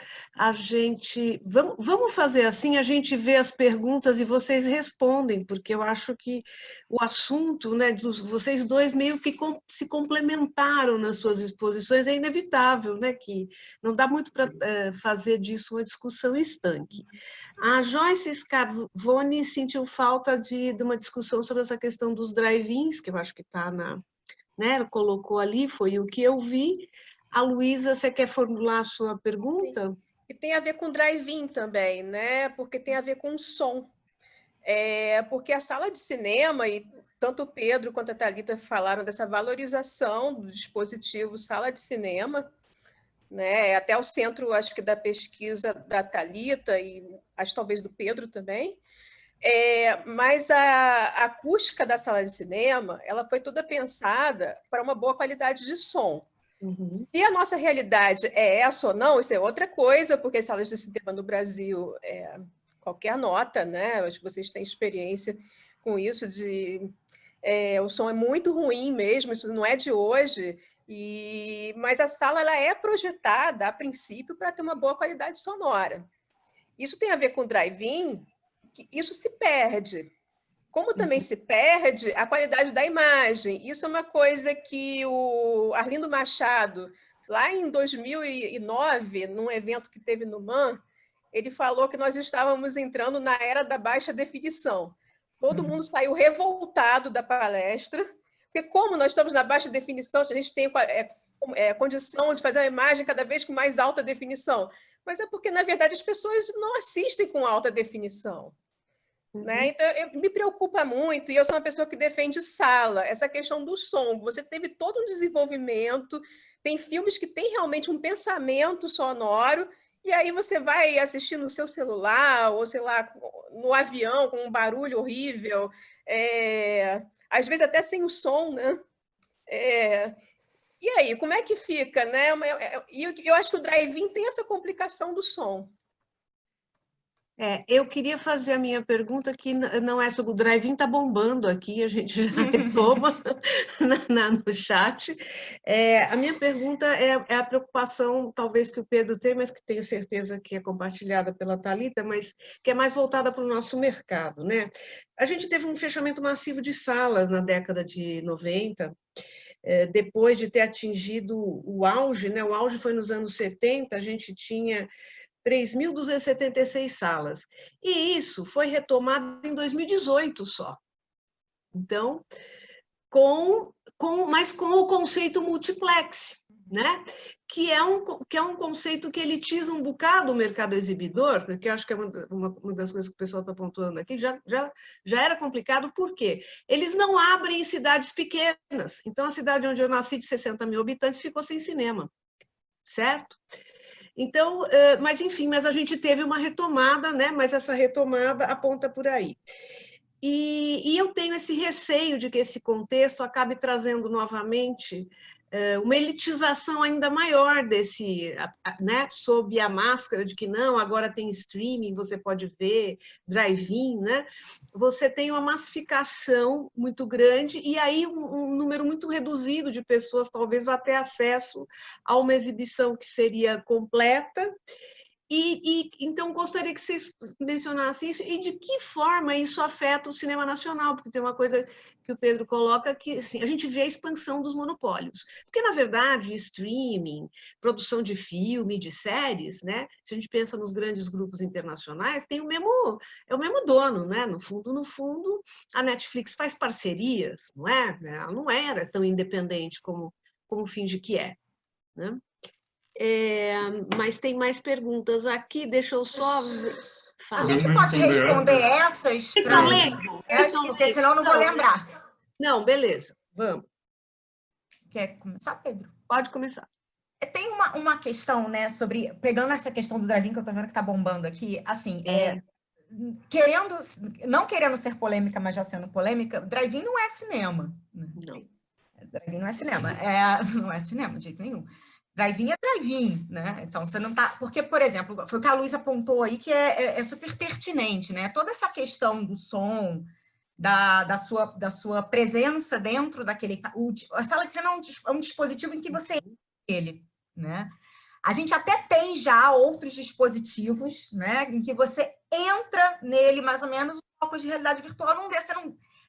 Vamos fazer assim, a gente vê as perguntas e vocês respondem, porque eu acho que o assunto, né, vocês dois meio que se complementaram nas suas exposições, é inevitável, né, que não dá muito para fazer disso uma discussão estanque. A Joyce Scavone sentiu falta de uma discussão sobre essa questão dos drive-ins, que eu acho que está né, colocou ali, foi o que eu vi. A Luísa, você quer formular a sua pergunta? Sim. E tem a ver com drive-in também, né? Porque tem a ver com som. Porque a sala de cinema, e tanto o Pedro quanto a Thalita falaram dessa valorização do dispositivo sala de cinema, né? Até o centro, acho que da pesquisa da Thalita e acho talvez do Pedro também. Mas a acústica da sala de cinema, ela foi toda pensada para uma boa qualidade de som. Se a nossa realidade é essa ou não, isso é outra coisa, porque as salas de cinema no Brasil, qualquer nota, né? Acho que vocês têm experiência com isso, o som é muito ruim mesmo, isso não é de hoje. Mas a sala ela é projetada, a princípio, para ter uma boa qualidade sonora. Isso tem a ver com o drive-in, que isso se perde. Como também se perde a qualidade da imagem. Isso é uma coisa que o Arlindo Machado, lá em 2009, num evento que teve no MAN, ele falou que nós estávamos entrando na era da baixa definição. Todo mundo saiu revoltado da palestra, porque como nós estamos na baixa definição, a gente tem condição de fazer uma imagem cada vez com mais alta definição. Mas é porque, na verdade, as pessoas não assistem com alta definição. Né? Então, me preocupa muito, e eu sou uma pessoa que defende sala, essa questão do som. Você teve todo um desenvolvimento, tem filmes que têm realmente um pensamento sonoro, e aí você vai assistir no seu celular, ou sei lá, no avião, com um barulho horrível, às vezes até sem o som, né? E aí, como é que fica? Né? E eu acho que o drive-in tem essa complicação do som. Eu queria fazer a minha pergunta, que não é sobre o drive-in, está bombando aqui, a gente já retoma no chat. A minha pergunta é a preocupação, talvez, que o Pedro tem, mas que tenho certeza que é compartilhada pela Thalita, mas que é mais voltada para o nosso mercado, né? A gente teve um fechamento massivo de salas na década de 90, depois de ter atingido o auge, né? O auge foi nos anos 70, a gente tinha 3.276 salas. E isso foi retomado em 2018 só. Então, mas com o conceito multiplex, né? Que é um conceito que elitiza um bocado o mercado exibidor, porque eu acho que é uma das coisas que o pessoal está pontuando aqui, já era complicado, por quê? Eles não abrem em cidades pequenas. Então, a cidade onde eu nasci, de 60 mil habitantes, ficou sem cinema, certo? Então, mas enfim, mas a gente teve uma retomada, né? Mas essa retomada aponta por aí. E eu tenho esse receio de que esse contexto acabe trazendo novamente uma elitização ainda maior desse, né? Sob a máscara de que não, agora tem streaming, você pode ver, drive-in, né? Você tem uma massificação muito grande e aí um número muito reduzido de pessoas talvez vá ter acesso a uma exibição que seria completa. Então, gostaria que vocês mencionassem isso e de que forma isso afeta o cinema nacional, porque tem uma coisa que o Pedro coloca que assim, a gente vê a expansão dos monopólios. Porque, na verdade, streaming, produção de filme, de séries, né? Se a gente pensa nos grandes grupos internacionais, é o mesmo dono, né? No fundo, a Netflix faz parcerias, não é? Ela não era tão independente como finge que é, né? Mas tem mais perguntas aqui, deixa eu só falar. A gente pode responder essas para porque senão eu não vou lembrar. Não, beleza, vamos. Quer começar, Pedro? Pode começar. Tem uma questão, né, pegando essa questão do drive-in que eu estou vendo que está bombando aqui, assim, não querendo ser polêmica, mas já sendo polêmica, drive-in não é cinema. Né? Não. Drive-in não é cinema, não é cinema de jeito nenhum. Drive-in é drive-in, né? Então, você não tá... Porque, por exemplo, foi o que a Luísa apontou aí, que é super pertinente, né? Toda essa questão do som, da sua presença dentro daquele... A sala de cinema é um dispositivo em que você entra nele, né? A gente até tem já outros dispositivos, né? Em que você entra nele, mais ou menos, um óculos de realidade virtual,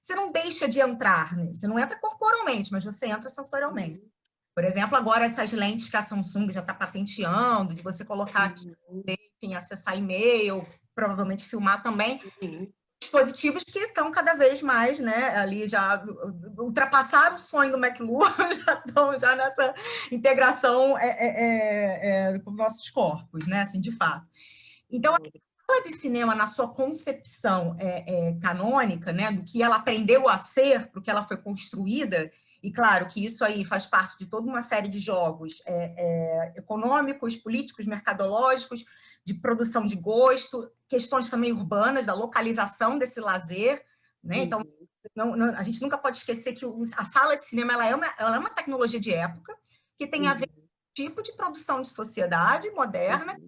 você não deixa de entrar, né? Você não entra corporalmente, mas você entra sensorialmente. Por exemplo, agora essas lentes que a Samsung já está patenteando, de você colocar aqui, enfim, acessar e-mail, provavelmente filmar também, dispositivos que estão cada vez mais, né, ali já ultrapassaram o sonho do McLuhan, já estão já nessa integração com nossos corpos, né, assim, de fato. Então, a sala de cinema, na sua concepção canônica, né, do que ela aprendeu a ser, para o que ela foi construída. E, claro, que isso aí faz parte de toda uma série de jogos econômicos, políticos, mercadológicos, de produção de gosto, questões também urbanas, da localização desse lazer, né? Então, a gente nunca pode esquecer que a sala de cinema ela é uma tecnologia de época que tem a ver com o tipo de produção de sociedade moderna,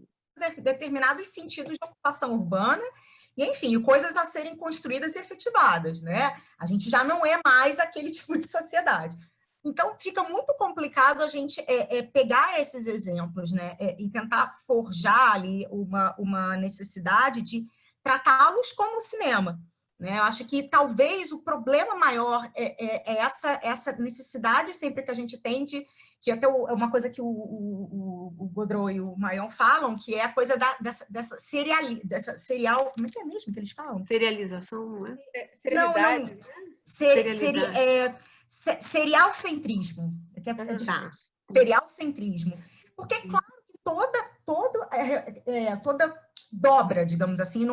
determinados sentidos de ocupação urbana, e, enfim, coisas a serem construídas e efetivadas, né? A gente já não é mais aquele tipo de sociedade. Então, fica muito complicado a gente pegar esses exemplos, né, e tentar forjar ali uma necessidade de tratá-los como cinema. Né? Eu acho que talvez o problema maior é essa necessidade sempre que a gente tem de, que até é uma coisa que o Godreau e o Mayon falam, que é a coisa dessa serial, como é que é mesmo que eles falam? Serialização, não é? Serialidade. Serialcentrismo. Serialcentrismo. Porque, é claro, que toda dobra, digamos assim,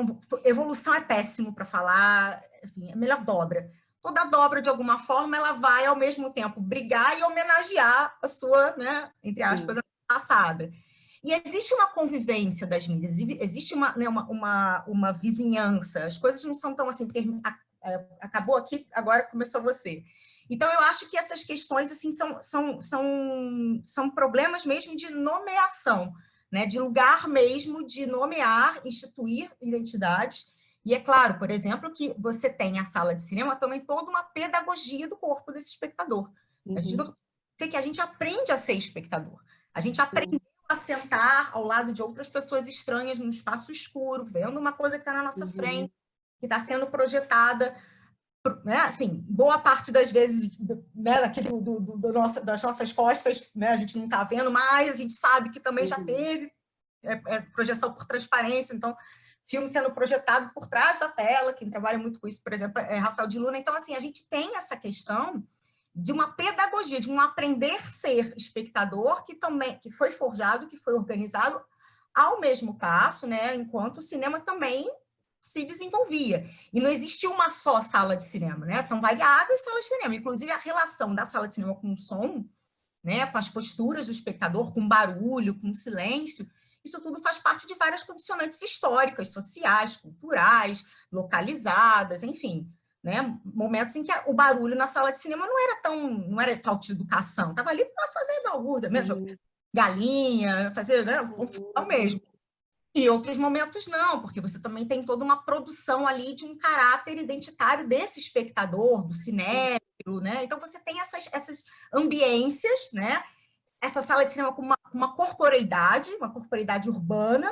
evolução é péssimo para falar, enfim, é melhor dobra. Toda dobra, de alguma forma, ela vai, ao mesmo tempo, brigar e homenagear a sua, né, entre aspas, passada. E existe uma convivência das mídias, existe uma vizinhança, as coisas não são tão assim, acabou aqui, agora começou você. Então, eu acho que essas questões assim, são problemas mesmo de nomeação, né? De lugar mesmo de nomear, instituir identidades. E é claro, por exemplo, que você tem a sala de cinema também toda uma pedagogia do corpo desse espectador. A gente aprende a ser espectador. A gente aprendeu a sentar ao lado de outras pessoas estranhas num espaço escuro, vendo uma coisa que está na nossa frente, que está sendo projetada, né? Assim, boa parte das vezes, né, das nossas costas, né, a gente não está vendo, mas a gente sabe que também já teve projeção por transparência, então, filme sendo projetado por trás da tela, quem trabalha muito com isso, por exemplo, é Rafael de Luna. Então, assim, a gente tem essa questão de uma pedagogia, de um aprender ser espectador que foi forjado, que foi organizado ao mesmo passo, né, enquanto o cinema também se desenvolvia. E não existia uma só sala de cinema, né? São variadas salas de cinema. Inclusive, a relação da sala de cinema com o som, né? Com as posturas do espectador, com barulho, com silêncio, isso tudo faz parte de várias condicionantes históricas, sociais, culturais, localizadas, enfim. Né? Momentos em que o barulho na sala de cinema não era falta de educação, estava ali para fazer balbúrdia mesmo, galinha, fazer, né, confusão mesmo. E outros momentos não, porque você também tem toda uma produção ali de um caráter identitário desse espectador, do cinéfilo, né? Então você tem essas ambiências, né? Essa sala de cinema com uma corporeidade urbana,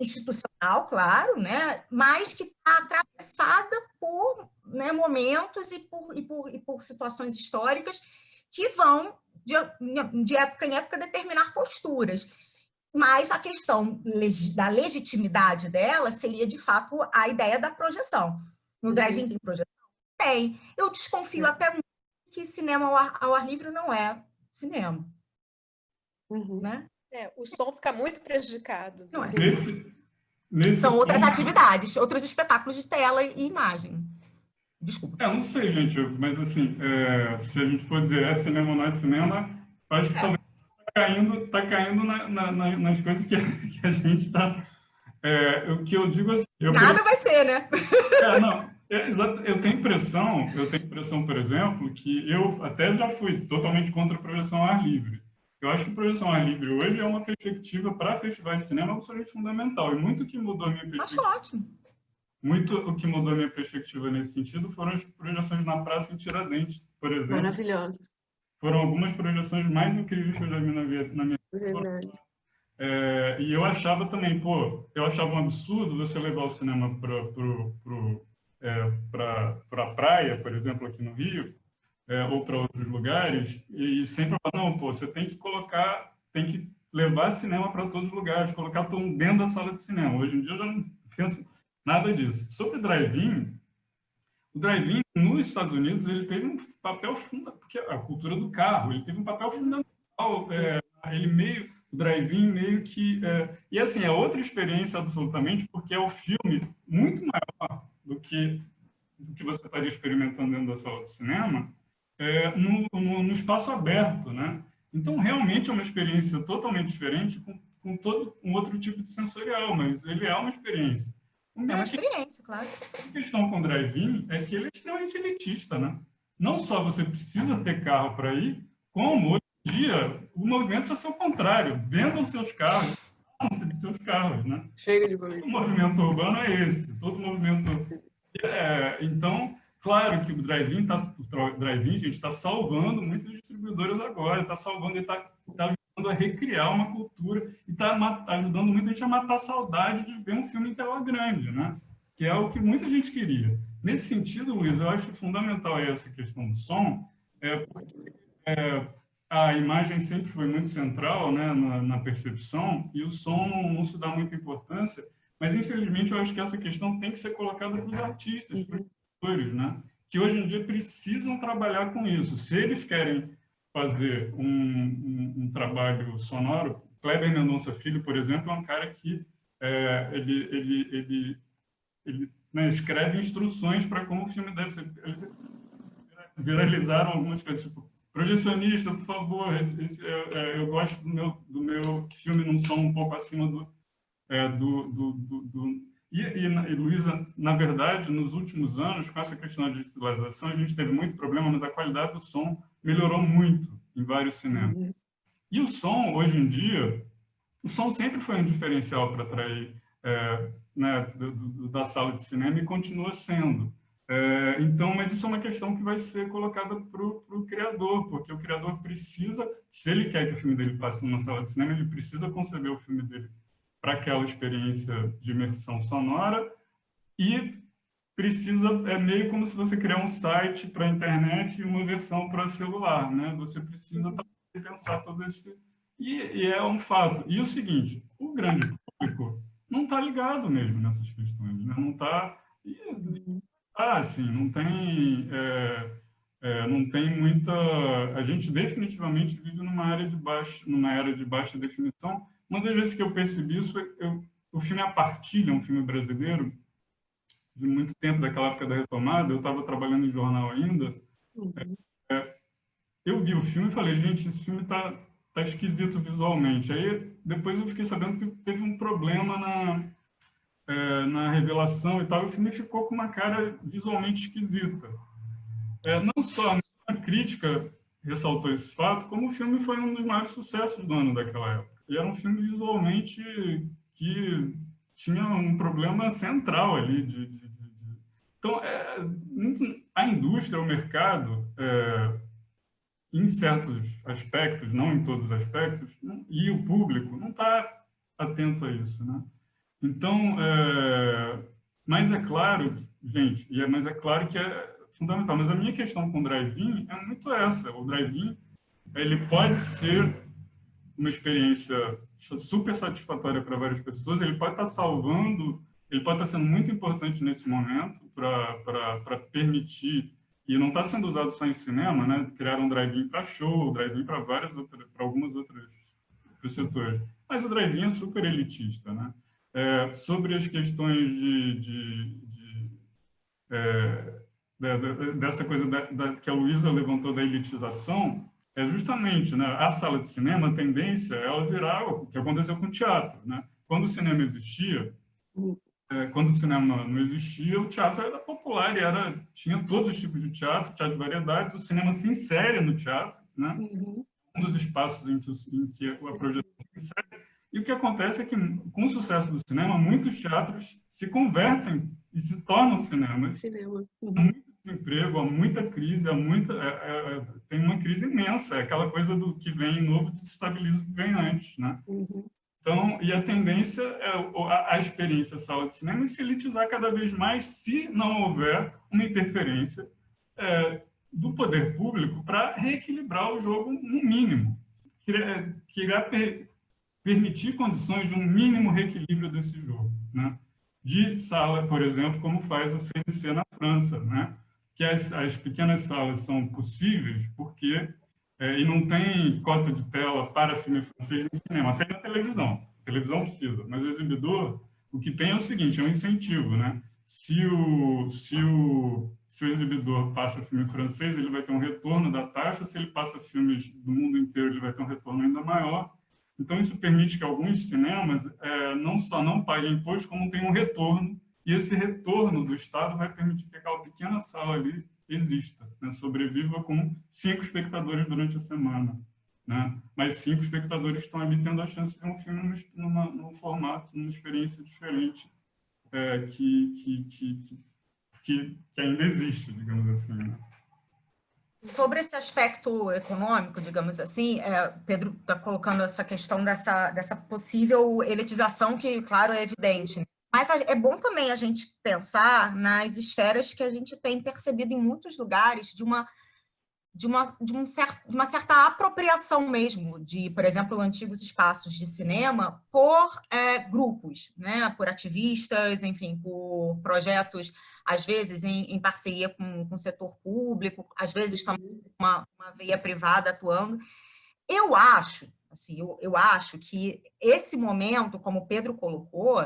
institucional, claro, né? Mas que está atravessada por, né, momentos e por situações históricas que vão, de época em época, determinar posturas. Mas a questão da legitimidade dela seria, de fato, a ideia da projeção. No drive-in tem projeção? Tem. Eu desconfio até muito que cinema ao ar livre não é cinema. Né? O som fica muito prejudicado. Não é São outras atividades, outros espetáculos de tela e imagem. Desculpa. Não sei, gente, mas assim, se a gente for dizer cinema ou não é cinema, acho que talvez está caindo nas coisas que a gente está... o que eu digo assim... Nada vai ser, né? Eu tenho impressão, por exemplo, que eu até já fui totalmente contra a projeção ao ar livre. Eu acho que a projeção ao ar livre hoje é uma perspectiva para festivais de cinema absolutamente fundamental. E muito o que mudou a minha perspectiva... Acho ótimo. Muito o que mudou a minha perspectiva nesse sentido foram as projeções na praça em Tiradentes, por exemplo. Maravilhosas. Foram algumas projeções mais incríveis que eu já vi na minha vida. E eu achava também, eu achava um absurdo você levar o cinema para a praia, por exemplo, aqui no Rio, ou para outros lugares, e sempre falar, não, você tem que levar cinema para todos os lugares, colocar todo mundo dentro da sala de cinema. Hoje em dia eu já não penso nada disso. Sobre o drive-in nos Estados Unidos ele teve um papel fundamental, porque a cultura do carro, ele teve um papel fundamental, o drive-in meio que... e assim, é outra experiência absolutamente, porque é um filme muito maior do que você estaria experimentando dentro da sala de cinema, no espaço aberto, né? Então, realmente é uma experiência totalmente diferente, com todo um outro tipo de sensorial, mas ele é uma experiência. É uma experiência, claro. A questão com o drive-in é que ele é extremamente elitista, né? Não só você precisa ter carro para ir, como hoje em dia o movimento vai ser o contrário. Vendam seus carros, façam-se de seus carros, né? Chega de polícia. O movimento urbano é esse. Todo movimento... Então, Claro que o drive-in, gente, está salvando muitas distribuidoras agora, está salvando, ele está ajudando a recriar uma cultura e está ajudando muita gente a matar a saudade de ver um filme em tela grande, né? Que é o que muita gente queria. Nesse sentido, Luiz, eu acho fundamental essa questão do som, porque a imagem sempre foi muito central, né, na percepção, e o som não se dá muita importância, mas, infelizmente, eu acho que essa questão tem que ser colocada para os artistas, para os atores, né, que hoje em dia precisam trabalhar com isso. Se eles querem fazer um trabalho sonoro, Kleber Mendonça Filho, por exemplo, é um cara que ele né, escreve instruções para como o filme deve ser. Viralizaram algumas coisas, tipo, projecionista, por favor, eu gosto do meu filme num som um pouco acima E, Luísa, na verdade, nos últimos anos, com essa questão da digitalização, a gente teve muito problema, mas a qualidade do som melhorou muito em vários cinemas. E o som, hoje em dia, o som sempre foi um diferencial para atrair né, da sala de cinema e continua sendo. Então, mas isso é uma questão que vai ser colocada para o criador, porque o criador precisa, se ele quer que o filme dele passe numa sala de cinema, ele precisa conceber o filme dele para aquela experiência de imersão sonora e precisa, é meio como se você criar um site para a internet e uma versão para celular, né? Você precisa pensar todo esse... E é um fato. E o seguinte, o grande público não está ligado mesmo nessas questões, né? Não está... assim, não tem muita... A gente definitivamente vive numa era de baixa definição. Uma das vezes que eu percebi isso, o filme A Partilha, um filme brasileiro, de muito tempo, daquela época da retomada, eu estava trabalhando em jornal ainda, eu vi o filme e falei, gente, esse filme tá esquisito visualmente. Aí, depois eu fiquei sabendo que teve um problema na revelação e tal, e o filme ficou com uma cara visualmente esquisita. Não só a crítica ressaltou esse fato, como o filme foi um dos maiores sucessos do ano daquela época. E era um filme visualmente que tinha um problema central ali. Então, a indústria, o mercado, em certos aspectos, não em todos os aspectos, e o público não está atento a isso, né? Então, mas é claro, gente, mas é claro que é fundamental. Mas a minha questão com o drive-in é muito essa. O drive-in, ele pode ser uma experiência super satisfatória para várias pessoas, ele pode estar salvando, ele pode estar sendo muito importante nesse momento para permitir, e não está sendo usado só em cinema, né? Criaram um drive-in para show, drive-in para algumas outras setores. Mas o drive-in é super elitista, né? Sobre as questões dessa coisa que a Luísa levantou da elitização, justamente, né, a sala de cinema, a tendência é ela virar o que aconteceu com o teatro, né? Quando o cinema existia, quando o cinema não existia, o teatro era popular e tinha todos os tipos de teatro de variedades, o cinema se insere no teatro, né? Um dos espaços em que a projeção se insere. E o que acontece é que, com o sucesso do cinema, muitos teatros se convertem e se tornam cinemas. Há muito desemprego, há muita crise, tem uma crise imensa, é aquela coisa do que vem novo desestabiliza o que vem antes, né? Então, e a tendência a experiência sala de cinema é se elitizar cada vez mais se não houver uma interferência do poder público para reequilibrar o jogo no mínimo. Permitir condições de um mínimo reequilíbrio desse jogo, né? De sala, por exemplo, como faz a CNC na França, né? Que as pequenas salas são possíveis porque e não tem cota de tela para filme francês no cinema, até na televisão. A televisão precisa, mas o exibidor, o que tem é o seguinte, é um incentivo, né? Se o exibidor passa filme francês, ele vai ter um retorno da taxa, se ele passa filmes do mundo inteiro, ele vai ter um retorno ainda maior. Então, isso permite que alguns cinemas não só não paguem imposto, como tenham um retorno, e esse retorno do Estado vai permitir que aquela pequena sala ali exista, né? Sobreviva com 5 espectadores durante a semana, né? Mas 5 espectadores estão ali tendo a chance de ver um filme num formato, numa experiência diferente, que que ainda existe, digamos assim, né? Sobre esse aspecto econômico, digamos assim, Pedro está colocando essa questão dessa possível elitização que, claro, é evidente, né? Mas é bom também a gente pensar nas esferas que a gente tem percebido em muitos lugares de uma certa apropriação mesmo de, por exemplo, antigos espaços de cinema por grupos, né? Por ativistas, enfim, por projetos, às vezes em parceria com o setor público, às vezes também uma veia privada atuando. Eu acho, assim, eu acho que esse momento, como o Pedro colocou,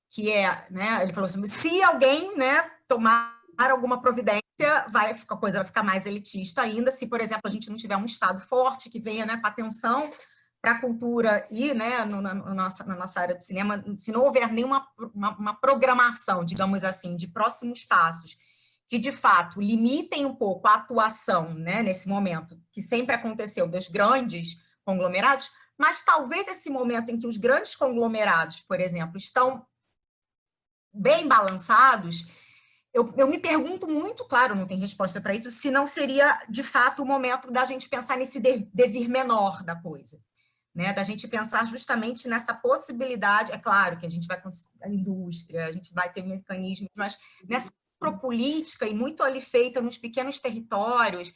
que né, ele falou assim, se alguém, né, tomar alguma providência, a coisa vai ficar mais elitista ainda, se, por exemplo, a gente não tiver um Estado forte que venha, né, com atenção para a cultura e, né, na nossa área do cinema, se não houver nenhuma uma programação, digamos assim, de próximos passos, que, de fato, limitem um pouco a atuação, né, nesse momento, que sempre aconteceu dos grandes conglomerados, mas talvez esse momento em que os grandes conglomerados, por exemplo, estão bem balançados, eu me pergunto muito, claro, não tem resposta para isso, se não seria, de fato, o momento da gente pensar nesse devir menor da coisa, né? Da gente pensar justamente nessa possibilidade, é claro que a gente vai com a indústria, a gente vai ter mecanismos, mas nessa política e muito ali feita nos pequenos territórios,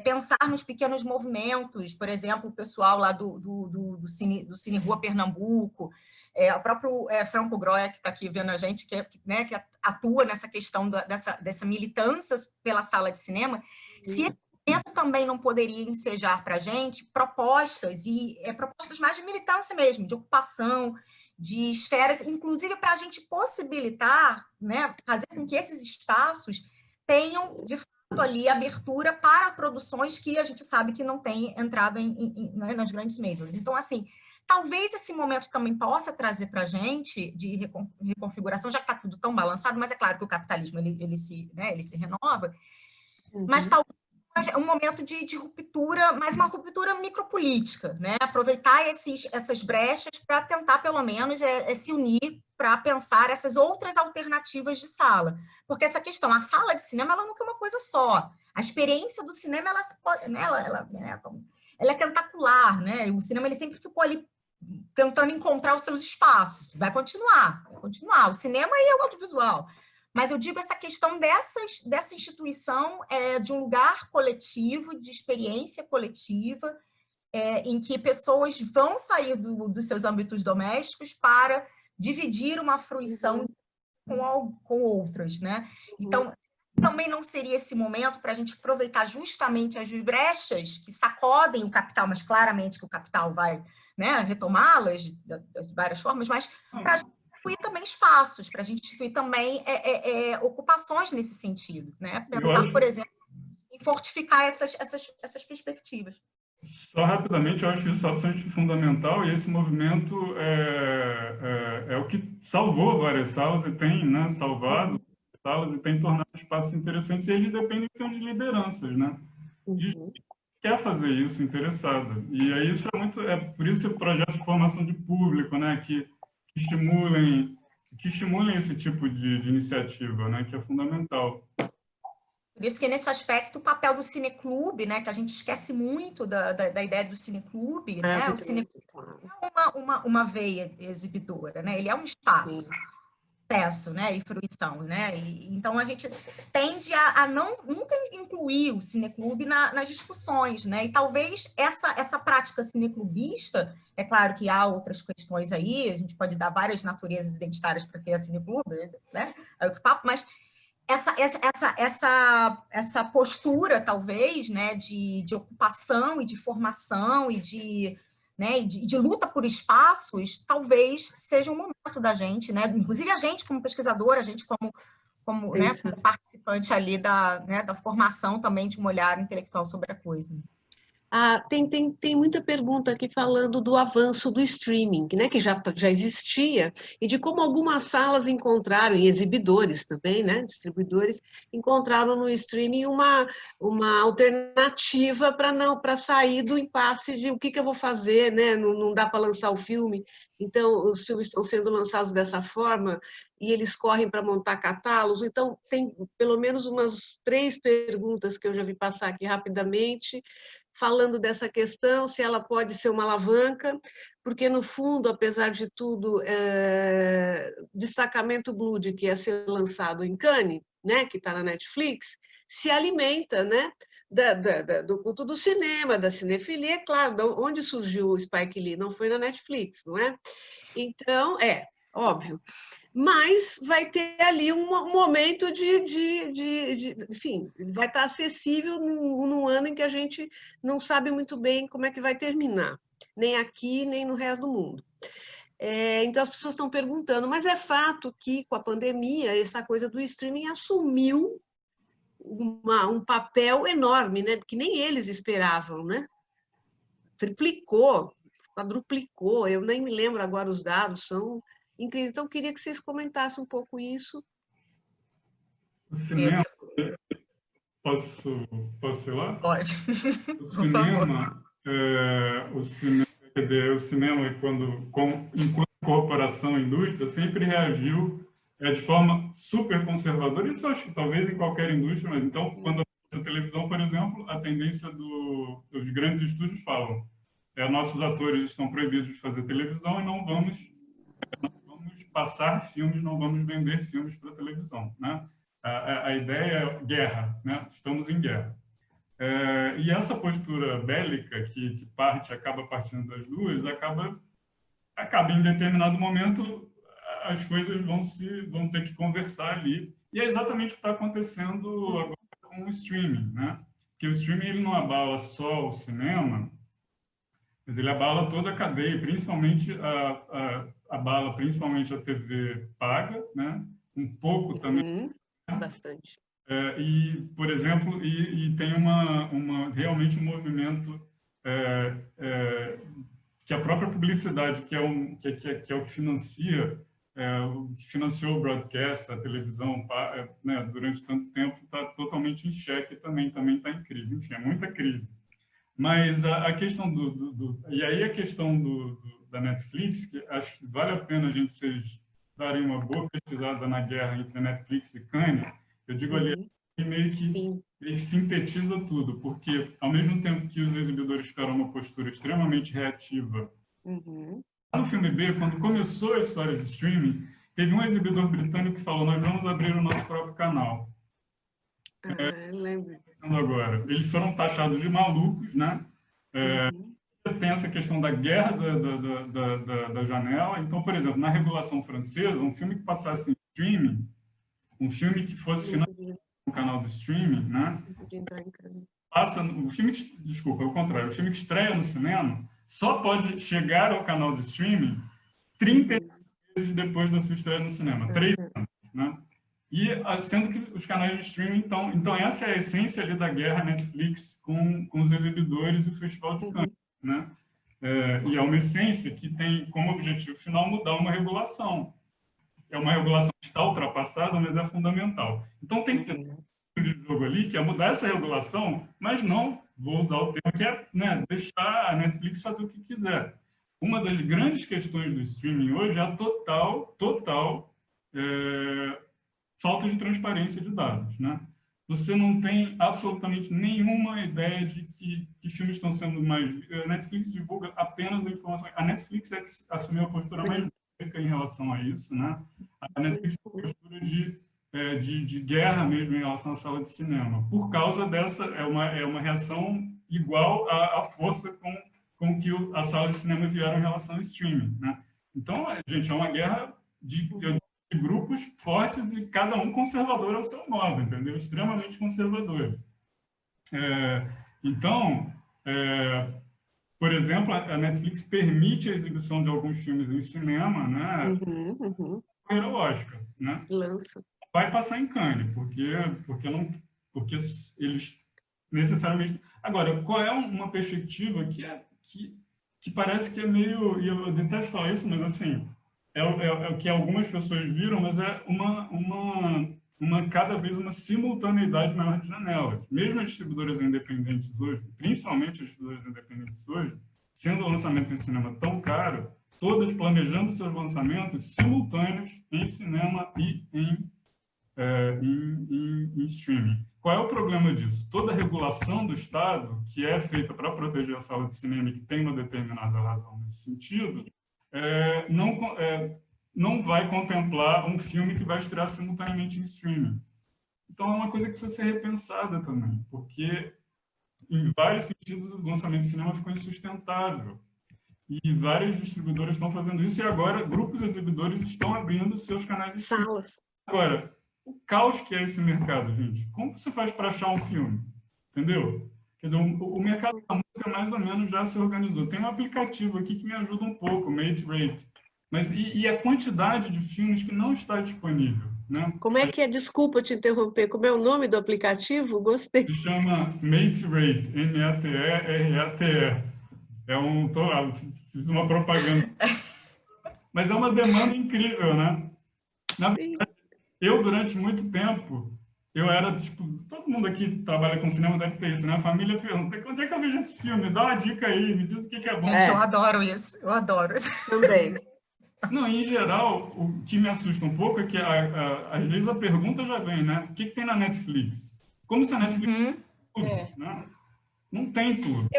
pensar nos pequenos movimentos, por exemplo, o pessoal lá do Cine Rua Pernambuco, o próprio Franco Groia, que está aqui vendo a gente, né, que atua nessa questão dessa militância pela sala de cinema, se esse momento também não poderia ensejar para a gente propostas, propostas mais de militância mesmo, de ocupação, de esferas, inclusive para a gente possibilitar, né, fazer com que esses espaços tenham, de fato, ali abertura para produções que a gente sabe que não tem entrado né, nas grandes majors. Então, assim, talvez esse momento também possa trazer para a gente de reconfiguração, já que está tudo tão balançado, mas é claro que o capitalismo ele se renova, mas talvez um momento de ruptura, mas uma ruptura micropolítica, né? Aproveitar essas brechas para tentar, pelo menos, se unir para pensar essas outras alternativas de sala. Porque essa questão, a sala de cinema, ela nunca é uma coisa só. A experiência do cinema, ela é tentacular, né? O cinema ele sempre ficou ali tentando encontrar os seus espaços. Vai continuar. O cinema e o audiovisual. Mas eu digo essa questão dessa instituição de um lugar coletivo, de experiência coletiva, em que pessoas vão sair dos seus âmbitos domésticos para dividir uma fruição com outras, né? Então, também não seria esse momento para a gente aproveitar justamente as brechas que sacodem o capital, mas claramente que o capital vai, né, retomá-las de várias formas, mas para a gente instituir também espaços, para a gente instituir também ocupações nesse sentido, né? Pensar, por exemplo, em fortificar essas perspectivas. Só rapidamente, eu acho isso absolutamente fundamental, e esse movimento é o que salvou várias salas e tem, né, salvado salas e tem tornado espaços interessantes, e eles dependem então de lideranças, né? De gente que quer fazer isso, interessada. E aí isso por isso o projeto de formação de público, né, que estimulem esse tipo de iniciativa, né, que é fundamental. Por isso que, nesse aspecto, o papel do cineclube, né, que a gente esquece muito da ideia do cineclube, né? O cineclube é uma veia exibidora, né? Ele é um espaço, acesso, né, e fruição, né? Então, a gente tende a nunca incluir o cineclube nas discussões, né? E talvez essa prática cineclubista, é claro que há outras questões aí, a gente pode dar várias naturezas identitárias para ter a cineclube, né? É outro papo, mas essa postura, talvez, né, de ocupação e de formação e de luta por espaços, talvez seja um momento da gente, né, inclusive a gente como pesquisadora, a gente como né, como participante ali da formação também de um olhar intelectual sobre a coisa. Tem muita pergunta aqui falando do avanço do streaming, né, que já existia, e de como algumas salas encontraram, e exibidores também, né, distribuidores, encontraram no streaming uma alternativa para sair do impasse de o que eu vou fazer, né, não dá para lançar o filme, Então, os filmes estão sendo lançados dessa forma e eles correm para montar catálogos. Então, tem pelo menos umas 3 perguntas que eu já vi passar aqui rapidamente, falando dessa questão, se ela pode ser uma alavanca, porque, no fundo, apesar de tudo, Destacamento Blood, que ia ser lançado em Cannes, né, que está na Netflix, se alimenta, né, do culto do cinema, da cinefilia, é claro, onde surgiu o Spike Lee? Não foi na Netflix, não é? Então, óbvio. Mas vai ter ali um momento enfim, vai estar acessível num ano em que a gente não sabe muito bem como é que vai terminar, nem aqui, nem no resto do mundo. Então, as pessoas estão perguntando, mas é fato que, com a pandemia, essa coisa do streaming assumiu um papel enorme, né? Que nem eles esperavam, né? Triplicou, quadruplicou, eu nem me lembro agora os dados, são incríveis. Então, eu queria que vocês comentassem um pouco isso. O cinema, posso ir lá? Pode, O cinema, quer dizer, o cinema, enquanto corporação, indústria, sempre reagiu de forma super conservadora. Isso acho que talvez em qualquer indústria, mas então, quando a televisão, por exemplo, a tendência dos grandes estúdios falam nossos atores estão proibidos de fazer televisão e não vamos passar filmes, não vamos vender filmes para televisão, né? A ideia é guerra, né? Estamos em guerra. E essa postura bélica que acaba partindo das duas, acaba em determinado momento as coisas vão ter que conversar ali. E é exatamente o que está acontecendo agora com o streaming, né? Porque o streaming ele não abala só o cinema, mas ele abala toda a cadeia, principalmente abala principalmente a TV paga, né? Um pouco também. Bastante. E, por exemplo, tem realmente um movimento que a própria publicidade, que é o que financiou o broadcast, a televisão, né, durante tanto tempo, está totalmente em xeque também está em crise. Enfim, é muita crise. Mas a questão e aí a questão da Netflix, que acho que vale a pena vocês darem uma boa pesquisada na guerra entre a Netflix e Cannes. Eu digo ali, meio que sintetiza tudo, porque ao mesmo tempo que os exibidores ficaram uma postura extremamente reativa, no filme B, quando começou a história de streaming, teve um exibidor britânico que falou: nós vamos abrir o nosso próprio canal. Eu lembro. Agora, eles foram taxados de malucos, né? Tem essa questão da guerra da janela. Então, por exemplo, na regulação francesa, um filme que passasse em streaming, um filme que fosse financiado no canal do streaming, né? Desculpa, é o contrário. O filme que estreia no cinema só pode chegar ao canal do streaming 30 vezes depois da sua estreia no cinema. 3 anos, né? E sendo que os canais de streaming, então essa é a essência ali da guerra Netflix com os exibidores e o Festival de Cannes, né? E é uma essência que tem como objetivo final mudar uma regulação. É uma regulação que está ultrapassada, mas é fundamental. Então tem que ter um de jogo ali que é mudar essa regulação, mas não, vou usar o termo, que é, né, deixar a Netflix fazer o que quiser. Uma das grandes questões do streaming hoje é a total falta de transparência de dados, né? Você não tem absolutamente nenhuma ideia de que filmes estão sendo mais... A Netflix divulga apenas a informação... A Netflix é que assumiu a postura mais em relação a isso, né? A Netflix tem uma postura de guerra mesmo em relação à sala de cinema. Por causa dessa... É uma reação igual à força com que a sala de cinema vieram em relação ao streaming, né? Então, gente, é uma guerra de grupos fortes e cada um conservador ao seu modo, entendeu? Extremamente conservador. Então, por exemplo, a Netflix permite a exibição de alguns filmes em cinema, né? Carreira lógica, né? Lança. Vai passar em Cannes, porque eles necessariamente... Agora, qual é uma perspectiva que parece que é meio... E eu detesto falar isso, mas assim... É o que algumas pessoas viram, mas é cada vez uma simultaneidade maior de janelas. Mesmo as distribuidoras independentes hoje, principalmente as distribuidoras independentes hoje, sendo o lançamento em cinema tão caro, todas planejando seus lançamentos simultâneos em cinema e em streaming. Qual é o problema disso? Toda regulação do Estado, que é feita para proteger a sala de cinema e que tem uma determinada razão nesse sentido, não vai contemplar um filme que vai estrear simultaneamente em streaming. Então, é uma coisa que precisa ser repensada também, porque, em vários sentidos, o lançamento de cinema ficou insustentável. E várias distribuidoras estão fazendo isso, e agora grupos de exibidores estão abrindo seus canais de streaming. Salas. Agora, o caos que é esse mercado, gente. Como você faz para achar um filme? Entendeu? Quer dizer, o mercado da música mais ou menos já se organizou. Tem um aplicativo aqui que me ajuda um pouco, o MateRate. Mas e a quantidade de filmes que não está disponível, né? Como é que é? Desculpa te interromper. Como é o nome do aplicativo? Gostei. Se chama MateRate, M-A-T-E-R-A-T-E. Fiz uma propaganda. Mas é uma demanda incrível, né? Na verdade, eu, durante muito tempo, eu era, tipo, todo mundo aqui que trabalha com cinema deve ter isso, né? A família pergunta, onde é que eu vejo esse filme? Dá uma dica aí, me diz o que é bom. Gente, eu adoro isso, eu adoro isso. Também. Não, em geral, o que me assusta um pouco é que, às vezes, a pergunta já vem, né? O que tem na Netflix? Como se a Netflix tudo, né? Não tem tudo.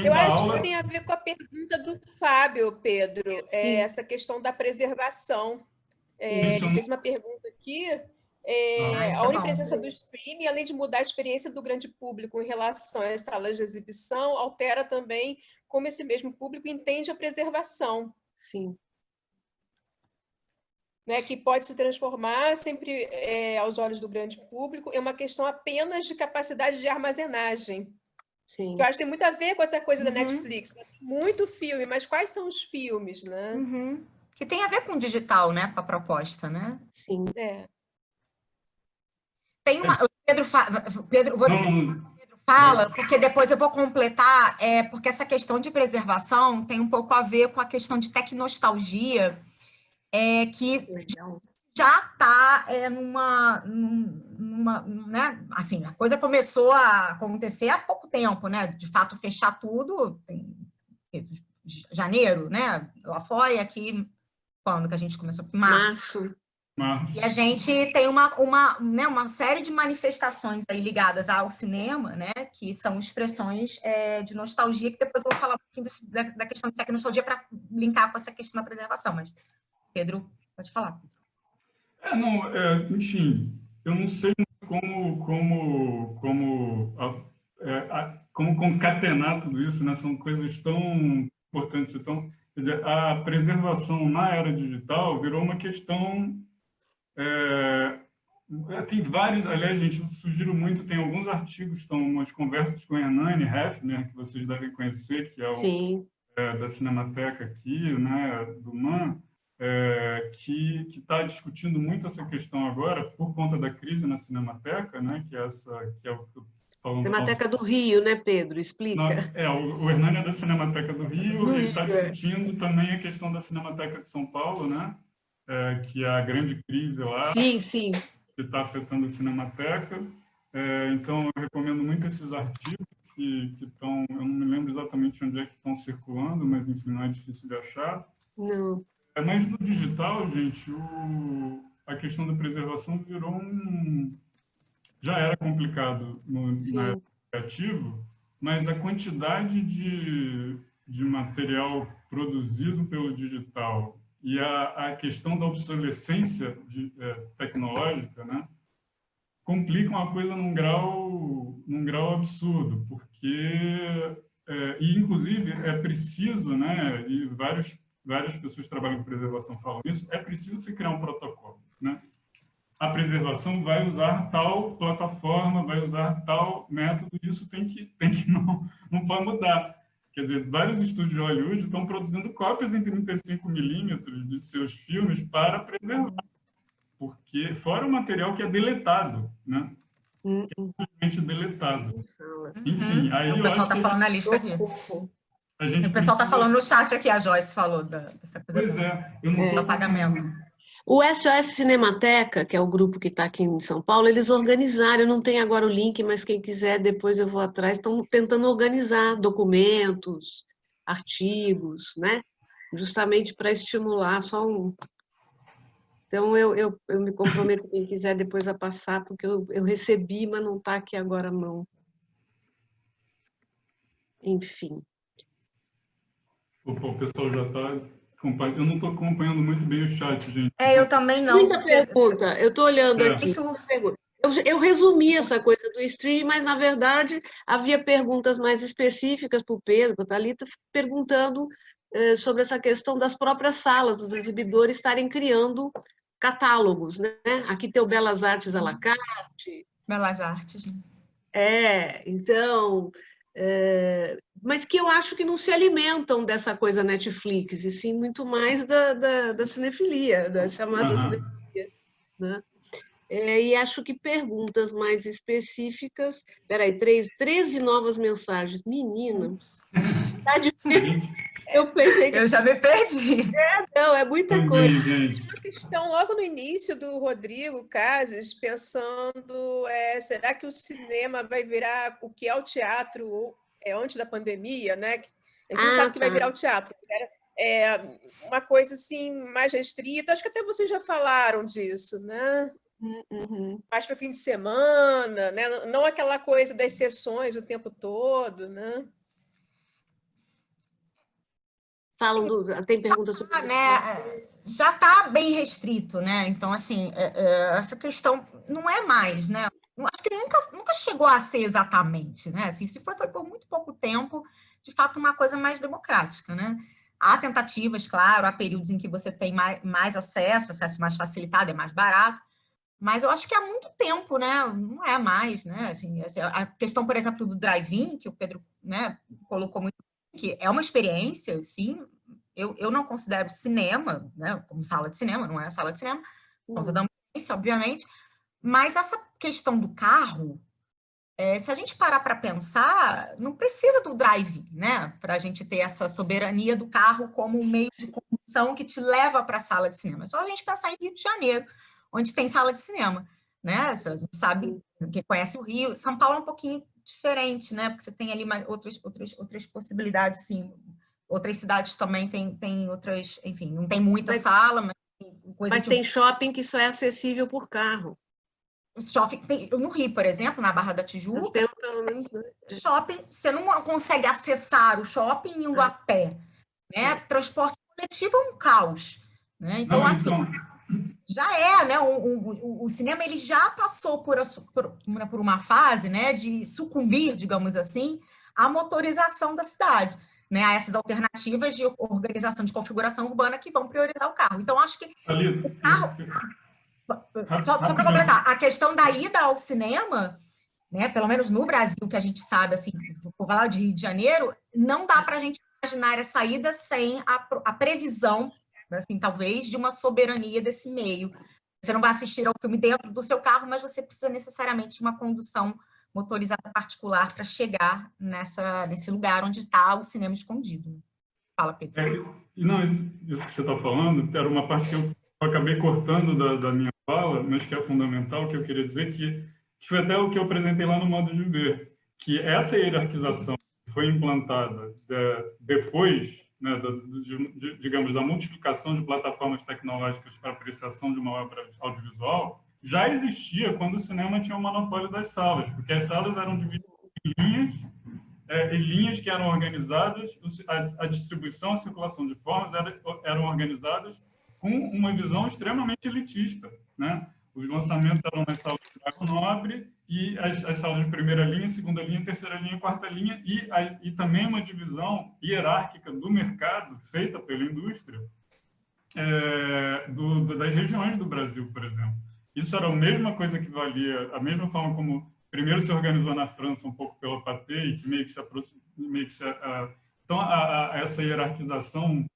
Eu acho que isso tem a ver com a pergunta do Fábio, Pedro, essa questão da preservação. Ele fez uma pergunta aqui. A onipresença do streaming, além de mudar a experiência do grande público em relação às salas de exibição, altera também como esse mesmo público entende a preservação. Sim. Né, que pode se transformar sempre aos olhos do grande público em uma questão apenas de capacidade de armazenagem. Sim. Que eu acho que tem muito a ver com essa coisa da Netflix. Né? Muito filme, mas quais são os filmes, né? Que tem a ver com o digital, né? Com a proposta, né? Sim. Tem uma... Pedro fala, porque depois eu vou completar, porque essa questão de preservação tem um pouco a ver com a questão de tecnostalgia, que já está né? Assim, a coisa começou a acontecer há pouco tempo, né? De fato, fechar tudo em janeiro, né? Lá fora, e aqui, quando que a gente começou? Março. E a gente tem uma série de manifestações aí ligadas ao cinema, né? Que são expressões de nostalgia, que depois eu vou falar um pouquinho da questão de tecnologia para linkar com essa questão da preservação, mas Pedro, pode falar. Enfim, eu não sei como concatenar tudo isso, né? São coisas tão importantes. Então, quer dizer, a preservação na era digital virou uma questão... tem vários, aliás, gente, eu sugiro muito, tem alguns artigos, estão umas conversas com o Hernani Heffner, que vocês devem conhecer, que é da Cinemateca aqui, né, do MAN, que está discutindo muito essa questão agora, por conta da crise na Cinemateca, né, que é o que eu falando. Cinemateca do Rio, né, Pedro? Explica. O Hernani é da Cinemateca do Rio, ele está discutindo também a questão da Cinemateca de São Paulo, né, que é a grande crise lá, sim. que está afetando a Cinemateca. Então, eu recomendo muito esses artigos que estão... Eu não me lembro exatamente onde é que estão circulando, mas, enfim, não é difícil de achar. Não. Mas no digital, gente, a questão da preservação virou já era complicado no aplicativo, mas a quantidade de material produzido pelo digital e a questão da obsolescência tecnológica, né, complicam a coisa num grau absurdo, porque, e inclusive, é preciso, né, e várias pessoas que trabalham com preservação falam isso, é preciso se criar um protocolo, né? A preservação vai usar tal plataforma, vai usar tal método, isso tem que não pode mudar. Quer dizer, vários estúdios de Hollywood estão produzindo cópias em 35mm de seus filmes para preservar, porque fora o material que é deletado, né? Que é simplesmente deletado. Enfim, aí o pessoal está falando na lista aqui. O pessoal está falando no chat aqui, a Joyce falou dessa coisa. Pois eu não do apagamento. O SOS Cinemateca, que é o grupo que está aqui em São Paulo, eles organizaram, eu não tenho agora o link, mas quem quiser, depois eu vou atrás, estão tentando organizar documentos, artigos, né? justamente para estimular só um... Então, eu me comprometo, quem quiser depois a passar, porque eu recebi, mas não está aqui agora a mão. Enfim. O pessoal já está acompanhando. Eu não estou acompanhando muito bem o chat, gente. Eu também não. Muita pergunta. Eu estou olhando aqui. Eu resumi essa coisa do streaming, mas, na verdade, havia perguntas mais específicas para o Pedro, para a Thalita, perguntando sobre essa questão das próprias salas, dos exibidores estarem criando catálogos, né? Aqui tem o Belas Artes à la carte. Belas Artes. Então... mas que eu acho que não se alimentam dessa coisa Netflix, e sim muito mais da cinefilia, da chamada cinefilia, né? E acho que perguntas mais específicas... Peraí, 13 novas mensagens. Menina, tá difícil. Eu pensei que... Eu já me perdi. Não, é muita coisa. Uma questão logo no início do Rodrigo Cases, pensando, será que o cinema vai virar o que é o teatro antes da pandemia, né? A gente não sabe o que vai virar o teatro. Uma coisa assim mais restrita. Acho que até vocês já falaram disso, né? Mais para fim de semana, né? Não aquela coisa das sessões o tempo todo, né? Tem perguntas sobre já está bem restrito, né? Então, assim, essa questão não é mais, né? Acho que nunca chegou a ser exatamente, né? Assim, se foi por muito pouco tempo, de fato, uma coisa mais democrática, né? Há tentativas, claro, há períodos em que você tem mais acesso mais facilitado, é mais barato, mas eu acho que há muito tempo, né? Não é mais, né? Assim, a questão, por exemplo, do drive-in, que o Pedro, né, colocou muito, que é uma experiência, sim. Eu não considero cinema, né, como sala de cinema, não é sala de cinema, por conta da ambiência, obviamente, mas essa questão do carro, se a gente parar para pensar, não precisa do drive, né, para a gente ter essa soberania do carro como um meio de condução que te leva para a sala de cinema. É só a gente pensar em Rio de Janeiro, onde tem sala de cinema, né? A gente sabe, quem conhece o Rio, São Paulo é um pouquinho diferente, né? Porque você tem ali outras possibilidades, sim. Outras cidades também tem outras, enfim, não tem muita sala, mas tem coisa tem shopping que só é acessível por carro. Shopping, no Rio, por exemplo, na Barra da Tijuca, tem pelo menos shopping, você não consegue acessar o shopping indo a pé, né? Transporte coletivo é um caos, né? Então, assim, já né? O cinema ele já passou por uma fase, né, de sucumbir, digamos assim, à motorização da cidade, né, a essas alternativas de organização de configuração urbana que vão priorizar o carro. Então, acho que o carro... Só para completar, a questão da ida ao cinema, né, pelo menos no Brasil, que a gente sabe, assim, vou falar de Rio de Janeiro, não dá para a gente imaginar essa ida sem a previsão, assim, talvez, de uma soberania desse meio. Você não vai assistir ao filme dentro do seu carro, mas você precisa necessariamente de uma condução motorizada particular para chegar nesse lugar onde está o cinema escondido. Fala, Pedro. Não, isso que você está falando era uma parte que eu acabei cortando da minha fala, mas que é fundamental, que eu queria dizer que foi até o que eu apresentei lá no modo de ver, que essa hierarquização foi implantada depois, né, digamos, da multiplicação de plataformas tecnológicas para apreciação de uma obra audiovisual, já existia quando o cinema tinha o monopólio das salas, porque as salas eram divididas em linhas que eram organizadas, a distribuição, a circulação de formas eram organizadas com uma visão extremamente elitista, né? Os lançamentos eram nas salas de Drago Nobre e as salas de primeira linha, segunda linha, terceira linha, quarta linha e também uma divisão hierárquica do mercado feita pela indústria das regiões do Brasil, por exemplo. Isso era a mesma coisa que valia, a mesma forma como primeiro se organizou na França um pouco pela Pathé e que meio que se aproximou, então essa hierarquização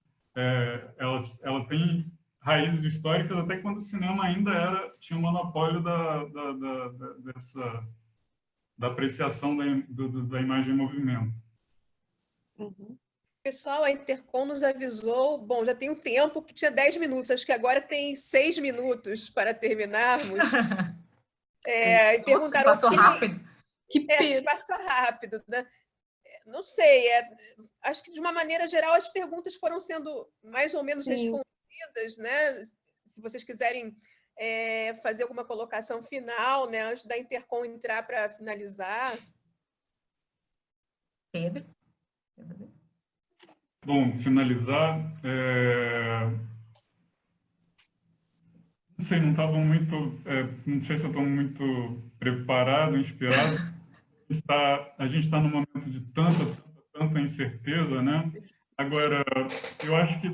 ela tem raízes históricas até quando o cinema ainda tinha um monopólio da apreciação da imagem em movimento. Pessoal, a Intercom nos avisou, bom, já tem um tempo que tinha 10 minutos, acho que agora tem 6 minutos para terminarmos. E perguntaram... Passou rápido. Que passa rápido, né? não sei, acho que de uma maneira geral as perguntas foram sendo mais ou menos respondidas, né? Se vocês quiserem fazer alguma colocação final, né, antes da Intercom entrar para finalizar. Pedro? Bom, finalizar, não sei, não estava muito, não sei se eu estou muito preparado, inspirado. A gente está num momento de tanta incerteza, né? Agora, eu acho que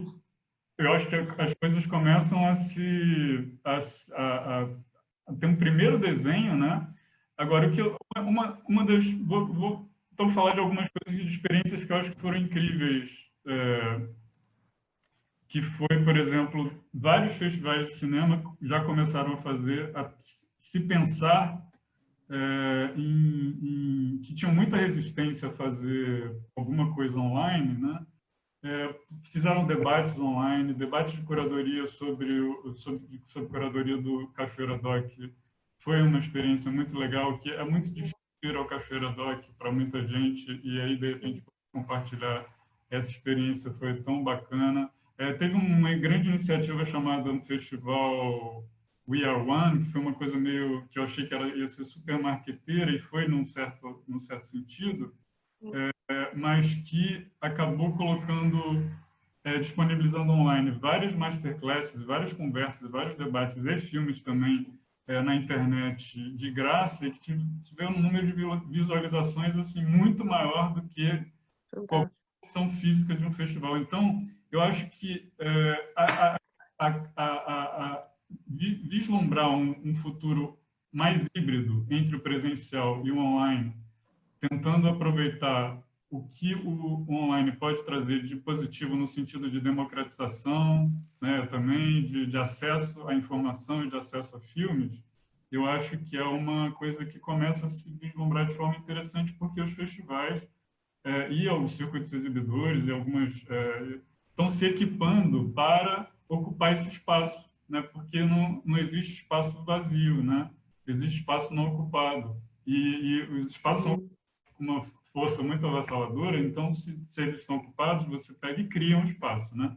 as coisas começam a ter um primeiro desenho, né? Agora, vou então falar de algumas coisas, de experiências que eu acho que foram incríveis, que foi, por exemplo, vários festivais de cinema já começaram a se pensar que tinham muita resistência a fazer alguma coisa online, né? Fizeram debates online, debates de curadoria sobre curadoria do Cachoeira Doc. Foi uma experiência muito legal, que é muito difícil ir ao Cachoeira Doc para muita gente, e aí, de repente, compartilhar essa experiência foi tão bacana. Teve uma grande iniciativa chamada no festival We Are One, que foi uma coisa meio que eu achei que ia ser super marqueteira, e foi num certo sentido, mas que acabou disponibilizando online várias masterclasses, várias conversas, vários debates e filmes também na internet de graça, e que tiveram um número de visualizações assim, muito maior do que qualquer edição física de um festival. Então, eu acho que vislumbrar um futuro mais híbrido entre o presencial e o online, tentando aproveitar o que o online pode trazer de positivo no sentido de democratização, né, também de acesso à informação e de acesso a filmes, eu acho que é uma coisa que começa a se vislumbrar de forma interessante, porque os festivais e os circuitos exibidores e algumas estão se equipando para ocupar esse espaço, né, porque não existe espaço vazio, né, existe espaço não ocupado. E os espaços são com uma força muito avassaladora, então, se eles estão ocupados, você pega e cria um espaço, né?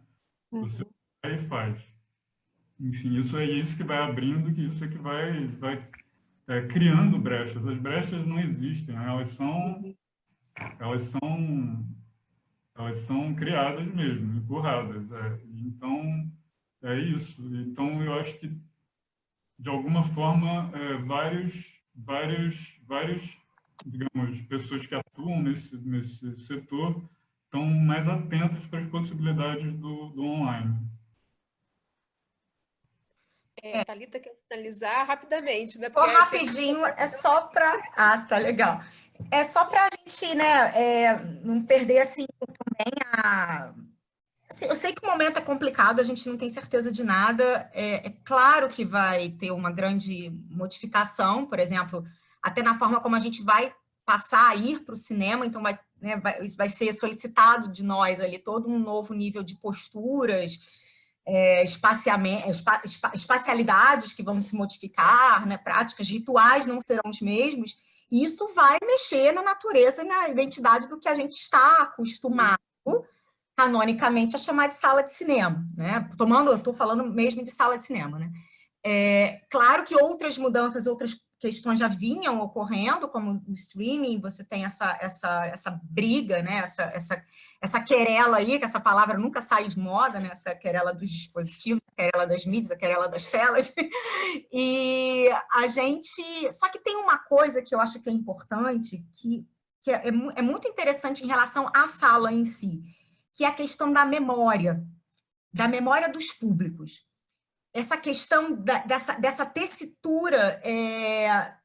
Você vai e faz. Enfim, isso é isso que vai abrindo, que isso é que vai criando brechas. As brechas não existem, né? Elas são criadas mesmo, empurradas. Então, é isso. Então, eu acho que, de alguma forma, digamos, pessoas que atuam nesse setor estão mais atentas para as possibilidades do online. Thalita quer finalizar rapidamente, né? Rapidinho, é só para... tá legal. É só para a gente, né, não perder, assim, também assim, eu sei que o momento é complicado, a gente não tem certeza de nada. É claro que vai ter uma grande modificação, por exemplo, até na forma como a gente vai passar a ir para o cinema, então vai ser solicitado de nós ali todo um novo nível de posturas, espacialidades que vão se modificar, né, práticas, rituais não serão os mesmos, e isso vai mexer na natureza e na identidade do que a gente está acostumado canonicamente a chamar de sala de cinema, né? Eu estou falando mesmo de sala de cinema, né? Claro que outras mudanças, outras questões já vinham ocorrendo, como o streaming, você tem essa briga, né? Essa querela aí, que essa palavra nunca sai de moda, né? Essa querela dos dispositivos, a querela das mídias, a querela das telas. E a gente... Só que tem uma coisa que eu acho que é importante, que é muito interessante em relação à sala em si, que é a questão da memória dos públicos. Essa questão dessa tessitura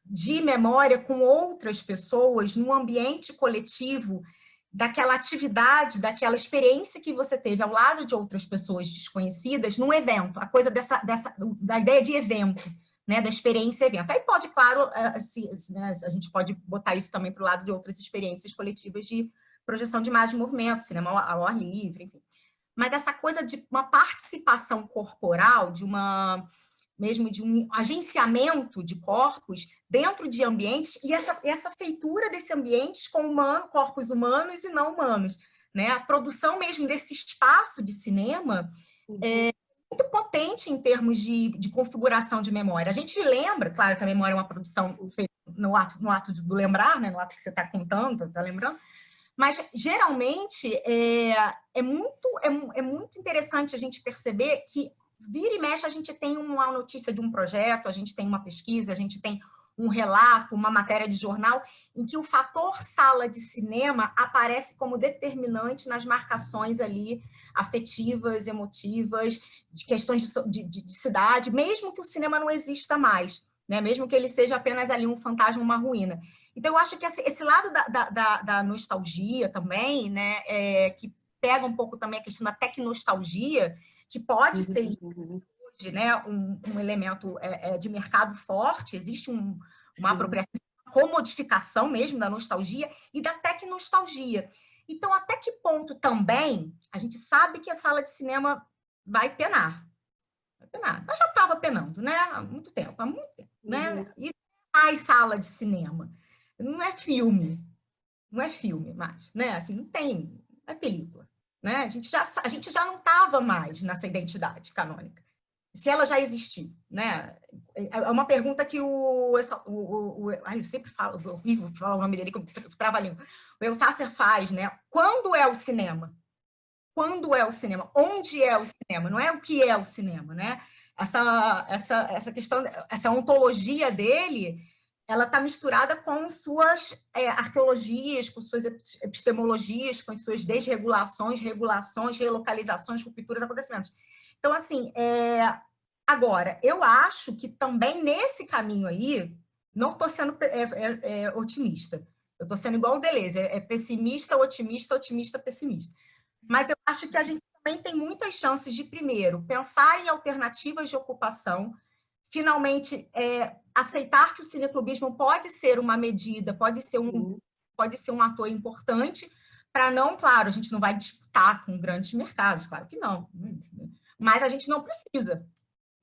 de memória com outras pessoas no ambiente coletivo, daquela atividade, daquela experiência que você teve ao lado de outras pessoas desconhecidas num evento, a coisa da ideia de evento, né, da experiência evento. Aí pode, claro, né, a gente pode botar isso também para o lado de outras experiências coletivas de projeção de imagem e movimento, cinema ao ar livre, enfim. Mas essa coisa de uma participação corporal, de uma mesmo de um agenciamento de corpos dentro de ambientes, e essa feitura desse ambiente com corpos humanos e não humanos, né? A produção mesmo desse espaço de cinema é muito potente em termos de configuração de memória. A gente lembra, claro que a memória é uma produção feita no ato do lembrar, né? No ato que você está contando, está lembrando, mas geralmente é muito interessante a gente perceber que vira e mexe a gente tem uma notícia de um projeto, a gente tem uma pesquisa, a gente tem um relato, uma matéria de jornal, em que o fator sala de cinema aparece como determinante nas marcações ali afetivas, emotivas, de questões de cidade, mesmo que o cinema não exista mais, né? Mesmo que ele seja apenas ali um fantasma, uma ruína. Então, eu acho que esse lado da nostalgia também, né, que pega um pouco também a questão da tecnostalgia, que pode ser hoje, né, um elemento de mercado forte, existe uma apropriação, uma comodificação mesmo da nostalgia e da tecnostalgia. Então, até que ponto também a gente sabe que a sala de cinema vai penar? Vai penar. Mas já estava penando, né? Há muito tempo, né? E mais sala de cinema. Não é filme mais, né? Assim, não é película, né? A gente já não estava mais nessa identidade canônica. Se ela já existiu, né? É uma pergunta que eu sempre falo, é horrível falar o nome dele, que eu travo a língua. O Elsasser faz, né? Quando é o cinema? Quando é o cinema? Onde é o cinema? Não é o que é o cinema, né? Essa questão, essa ontologia dele, ela está misturada com suas arqueologias, com suas epistemologias, com suas desregulações, regulações, relocalizações, rupturas, acontecimentos. Então, assim, agora, eu acho que também nesse caminho aí, não estou sendo otimista. Eu estou sendo igual o Deleuze, pessimista, otimista, otimista, pessimista. Mas eu acho que a gente também tem muitas chances de, primeiro, pensar em alternativas de ocupação, finalmente aceitar que o cineclubismo pode ser uma medida, pode ser um ator importante, para não, claro, a gente não vai disputar com grandes mercados, claro que não, mas a gente não precisa,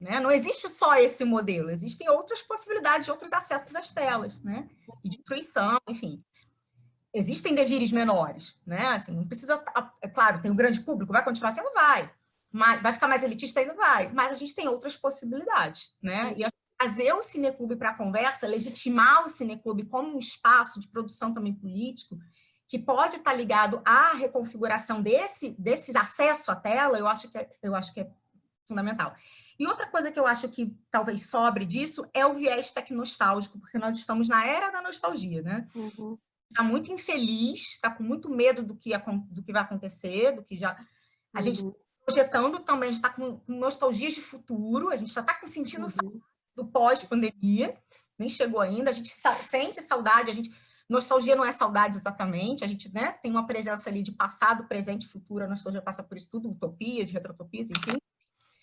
né? Não existe só esse modelo, existem outras possibilidades de outros acessos às telas, né? E de fruição, enfim. Existem devires menores, né? Assim, não precisa, é claro, tem o grande público, vai continuar tendo, vai ficar mais elitista ainda, vai, mas a gente tem outras possibilidades, né? E trazer o cineclube para a conversa, legitimar o cineclube como um espaço de produção também político, que pode estar ligado à reconfiguração desse acesso à tela, eu acho que é fundamental. E outra coisa que eu acho que talvez sobre disso é o viés tecnostálgico, porque nós estamos na era da nostalgia, né? Está muito infeliz, está com muito medo do que vai acontecer, do que já... A gente está projetando também, a gente está com nostalgias de futuro, a gente já está sentindo do pós-pandemia, nem chegou ainda, a gente sente saudade, nostalgia não é saudade exatamente, a gente, né, tem uma presença ali de passado, presente e futuro, a nostalgia passa por isso tudo, utopias, retrotopias, enfim.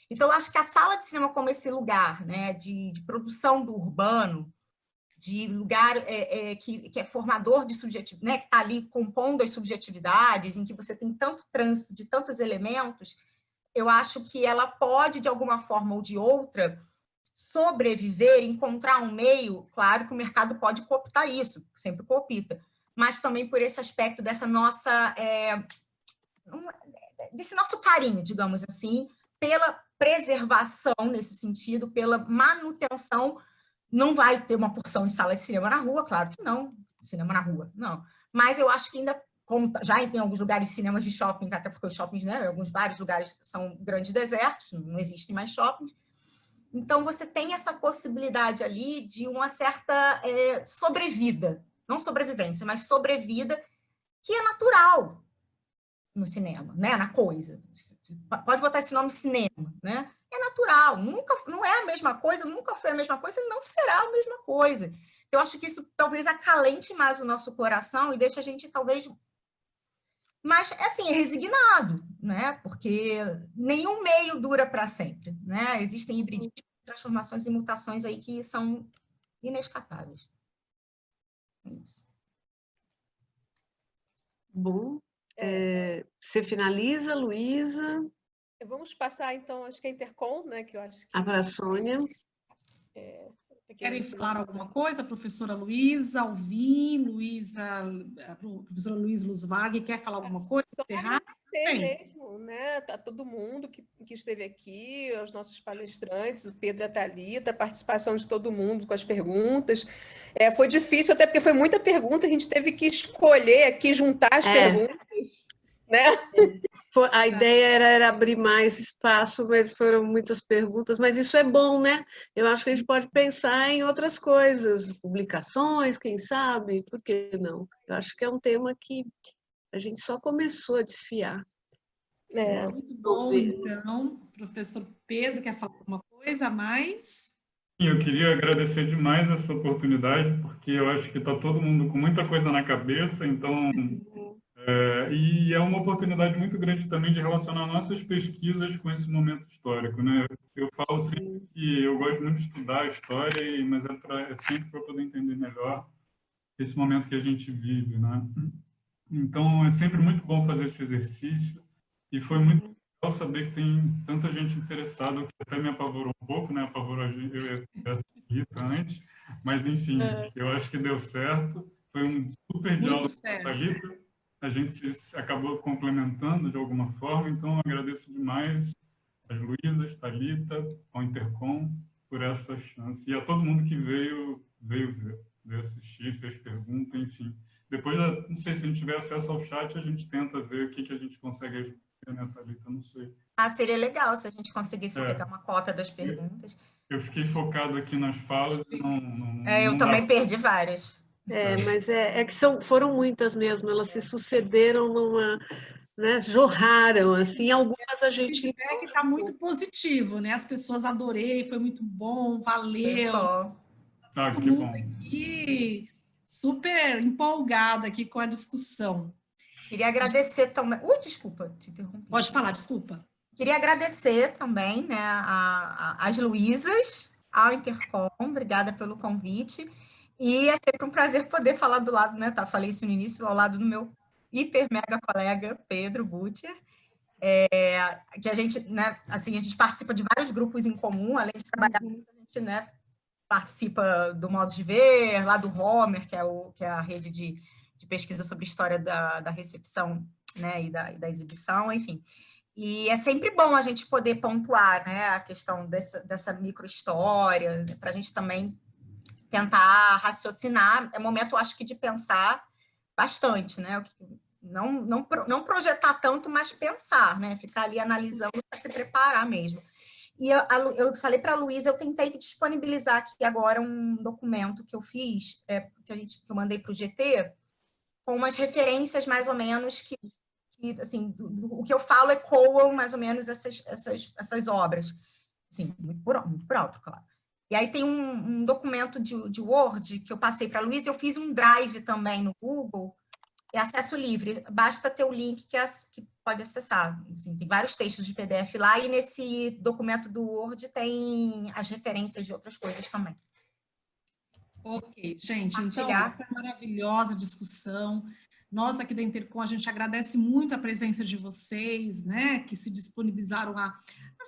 Então, eu acho que a sala de cinema como esse lugar, né, de produção do urbano, de lugar que é formador de subjetividade, né, que está ali compondo as subjetividades, em que você tem tanto trânsito de tantos elementos, eu acho que ela pode, de alguma forma ou de outra, sobreviver, encontrar um meio, claro que o mercado pode cooptar isso, sempre coopta, mas também por esse aspecto dessa nossa, desse nosso carinho, digamos assim, pela preservação nesse sentido, pela manutenção. Não vai ter uma porção de sala de cinema na rua, claro que não, cinema na rua, não. Mas eu acho que ainda, como já tem alguns lugares cinemas de shopping, até porque os shoppings, né, vários lugares são grandes desertos, não existem mais shoppings. Então, você tem essa possibilidade ali de uma certa sobrevida, não sobrevivência, mas sobrevida, que é natural no cinema, né? Na coisa. Pode botar esse nome cinema, né? É natural, não é a mesma coisa, nunca foi a mesma coisa e não será a mesma coisa. Eu acho que isso talvez acalente mais o nosso coração e deixe a gente talvez mais, assim, resignado, né? Porque nenhum meio dura para sempre, né? Existem hibridismos, transformações e mutações aí que são inescapáveis. Isso. Bom, você finaliza, Luísa? Vamos passar, então, acho que a Intercom, né? Que eu acho que... Para a Sônia. Querem falar alguma coisa? Professora Luísa, Alvim, professora Luísa Luzvag, quer falar alguma coisa? Agradecer mesmo, né? A todo mundo que esteve aqui, aos nossos palestrantes, o Pedro e a Thalita, a participação de todo mundo com as perguntas. Foi difícil, até porque foi muita pergunta, a gente teve que escolher aqui, juntar as perguntas, né? A ideia era abrir mais espaço, mas foram muitas perguntas, mas isso é bom, né? Eu acho que a gente pode pensar em outras coisas, publicações, quem sabe, por que não? Eu acho que é um tema que a gente só começou a desfiar. Muito bom, então. Professor Pedro, quer falar alguma coisa a mais? Sim, eu queria agradecer demais essa oportunidade, porque eu acho que está todo mundo com muita coisa na cabeça, então... e é uma oportunidade muito grande também de relacionar nossas pesquisas com esse momento histórico, né? Eu falo sempre que eu gosto muito de estudar a história, mas é sempre para poder entender melhor esse momento que a gente vive, né? Então, é sempre muito bom fazer esse exercício e foi muito legal saber que tem tanta gente interessada, o que até me apavorou um pouco, né? Apavorou eu e a antes, mas, enfim, eu acho que deu certo. Foi um super diálogo com a Thalita. A gente acabou complementando de alguma forma, então eu agradeço demais as Luísas, Thalita, ao Intercom, por essa chance, e a todo mundo que veio assistir, fez pergunta, enfim. Depois, não sei, se a gente tiver acesso ao chat, a gente tenta ver o que a gente consegue responder, né, Thalita? Não sei. Seria legal se a gente conseguisse pegar uma cópia das perguntas. Eu fiquei focado aqui nas falas e eu também perdi várias. Mas que foram muitas mesmo, elas se sucederam né, jorraram, assim, algumas a gente... O feedback está muito positivo, né? As pessoas adorei, foi muito bom, valeu. Que bom. Aqui, super empolgada aqui com a discussão. Queria agradecer também... desculpa, te interrompi. Pode falar, desculpa. Queria agradecer também, né, as Luísas, ao Intercom, obrigada pelo convite. E é sempre um prazer poder falar do lado, né? Falei isso no início, ao lado do meu hiper mega colega Pedro Butcher, que a gente, né? Assim, a gente participa de vários grupos em comum, além de trabalhar, a gente, né? Participa do Modos de Ver, lá do Homer, que é a rede de pesquisa sobre história da recepção, né? E da exibição, enfim. E é sempre bom a gente poder pontuar, né? A questão dessa micro-história, para a gente também tentar raciocinar. É momento, acho que, de pensar bastante, né? Não projetar tanto, mas pensar, né? Ficar ali analisando para se preparar mesmo. E eu falei para a Luísa, eu tentei disponibilizar aqui agora um documento que eu fiz, que eu mandei para o GT, com umas referências mais ou menos que assim, o que eu falo ecoam mais ou menos essas obras. Assim, muito por alto, claro. E aí tem um documento de Word que eu passei para a Luísa, eu fiz um drive também no Google, é acesso livre, basta ter o link que pode acessar. Assim, tem vários textos de PDF lá, e nesse documento do Word tem as referências de outras coisas também. Ok, gente, então foi maravilhosa a discussão. Nós aqui da Intercom, a gente agradece muito a presença de vocês, né, que se disponibilizaram a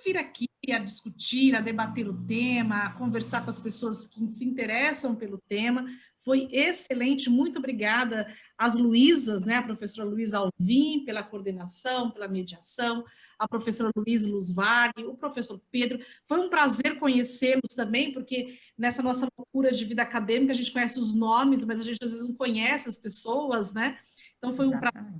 vir aqui, a discutir, a debater o tema, a conversar com as pessoas que se interessam pelo tema. Foi excelente, muito obrigada às Luísas, né, a professora Luísa Alvim, pela coordenação, pela mediação, a professora Luísa Luzvag, o professor Pedro. Foi um prazer conhecê-los também, porque nessa nossa loucura de vida acadêmica, a gente conhece os nomes, mas a gente às vezes não conhece as pessoas, né? Então foi um prazer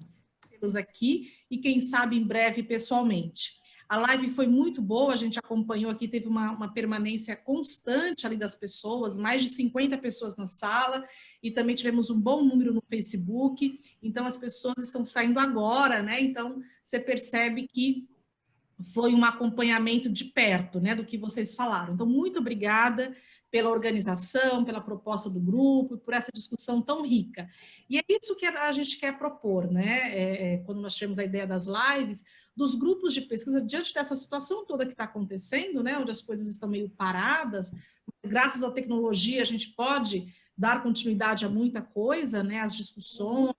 tê-los aqui e quem sabe em breve pessoalmente. A live foi muito boa, a gente acompanhou aqui, teve uma permanência constante ali das pessoas, mais de 50 pessoas na sala, e também tivemos um bom número no Facebook, então as pessoas estão saindo agora, né? Então você percebe que foi um acompanhamento de perto, né, do que vocês falaram. Então, muito obrigada pela organização, pela proposta do grupo, por essa discussão tão rica. E é isso que a gente quer propor, né? Quando nós tivemos a ideia das lives, dos grupos de pesquisa, diante dessa situação toda que está acontecendo, né? Onde as coisas estão meio paradas, graças à tecnologia a gente pode dar continuidade a muita coisa, né? As discussões,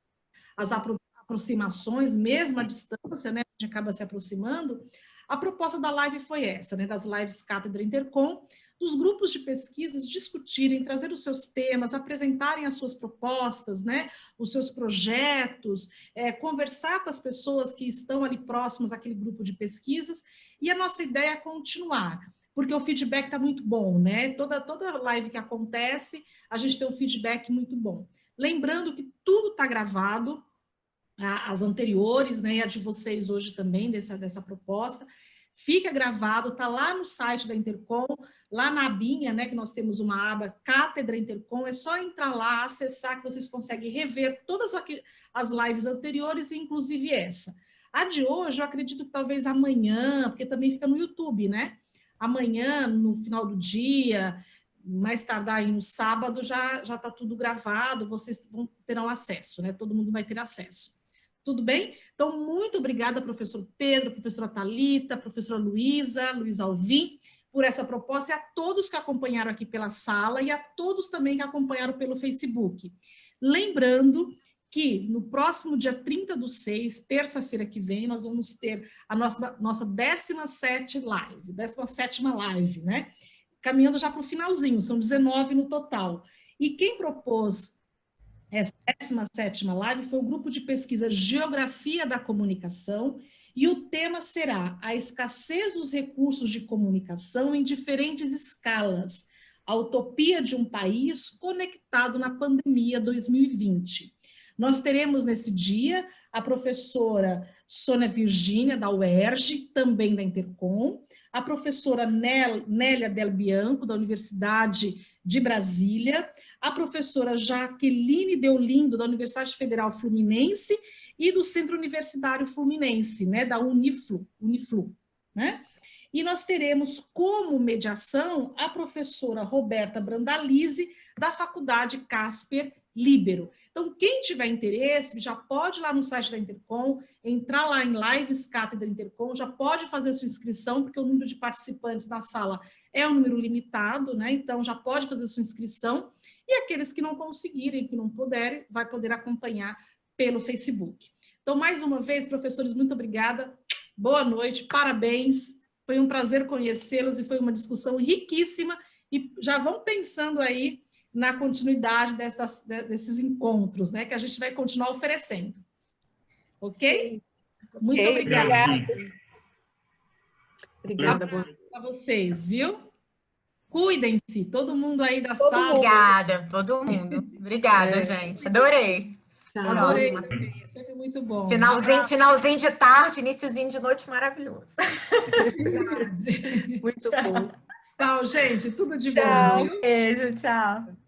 as aproximações, mesmo à distância, né? A gente acaba se aproximando. A proposta da live foi essa, né, das lives Cátedra Intercom, dos grupos de pesquisas discutirem, trazer os seus temas, apresentarem as suas propostas, né, os seus projetos, conversar com as pessoas que estão ali próximas àquele grupo de pesquisas, e a nossa ideia é continuar, porque o feedback está muito bom, né? Toda live que acontece, a gente tem um feedback muito bom. Lembrando que tudo está gravado, as anteriores, né, e a de vocês hoje também, dessa proposta, fica gravado, está lá no site da Intercom, lá na abinha, né, que nós temos uma aba Cátedra Intercom, é só entrar lá, acessar, que vocês conseguem rever todas as lives anteriores, inclusive essa. A de hoje, eu acredito que talvez amanhã, porque também fica no YouTube, né? Amanhã, no final do dia, mais tardar aí no sábado, já está tudo gravado, vocês terão acesso, né? Todo mundo vai ter acesso. Tudo bem? Então, muito obrigada, professor Pedro, professora Thalita, professora Luísa Alvim, por essa proposta, e a todos que acompanharam aqui pela sala e a todos também que acompanharam pelo Facebook. Lembrando que no próximo dia 30/6, terça-feira que vem, nós vamos ter a nossa 17ª live, né? Caminhando já para o finalzinho, são 19 no total. E quem propôs essa 17ª live foi o grupo de pesquisa Geografia da Comunicação, e o tema será a escassez dos recursos de comunicação em diferentes escalas, a utopia de um país conectado na pandemia 2020. Nós teremos nesse dia a professora Sônia Virgínia, da UERJ, também da Intercom, a professora Nélia Del Bianco, da Universidade de Brasília, a professora Jaqueline Deolindo, da Universidade Federal Fluminense, e do Centro Universitário Fluminense, né, da Uniflu, né? E nós teremos como mediação a professora Roberta Brandalize, da Faculdade Casper Líbero. Então, quem tiver interesse, já pode ir lá no site da Intercom, entrar lá em Lives Cátedra Intercom, já pode fazer sua inscrição, porque o número de participantes na sala é um número limitado, né? Então, já pode fazer sua inscrição. E aqueles que não conseguirem, que não puderem, vai poder acompanhar pelo Facebook. Então, mais uma vez, professores, muito obrigada. Boa noite, parabéns. Foi um prazer conhecê-los e foi uma discussão riquíssima. E já vão pensando aí na continuidade desses encontros, né, que a gente vai continuar oferecendo. Ok? Sim. Muito Ok, obrigada. Obrigada, Para vocês, viu? Cuidem-se, todo mundo aí da Todo sala. mundo. Obrigada, todo mundo. Obrigada, gente. Adorei. Adorei, Ótimo. é sempre muito bom. Finalzinho de tarde, iniciozinho de noite maravilhoso. Verdade. muito bom. Tchau, gente. Tudo de Tchau. bom. Viu? Beijo, tchau.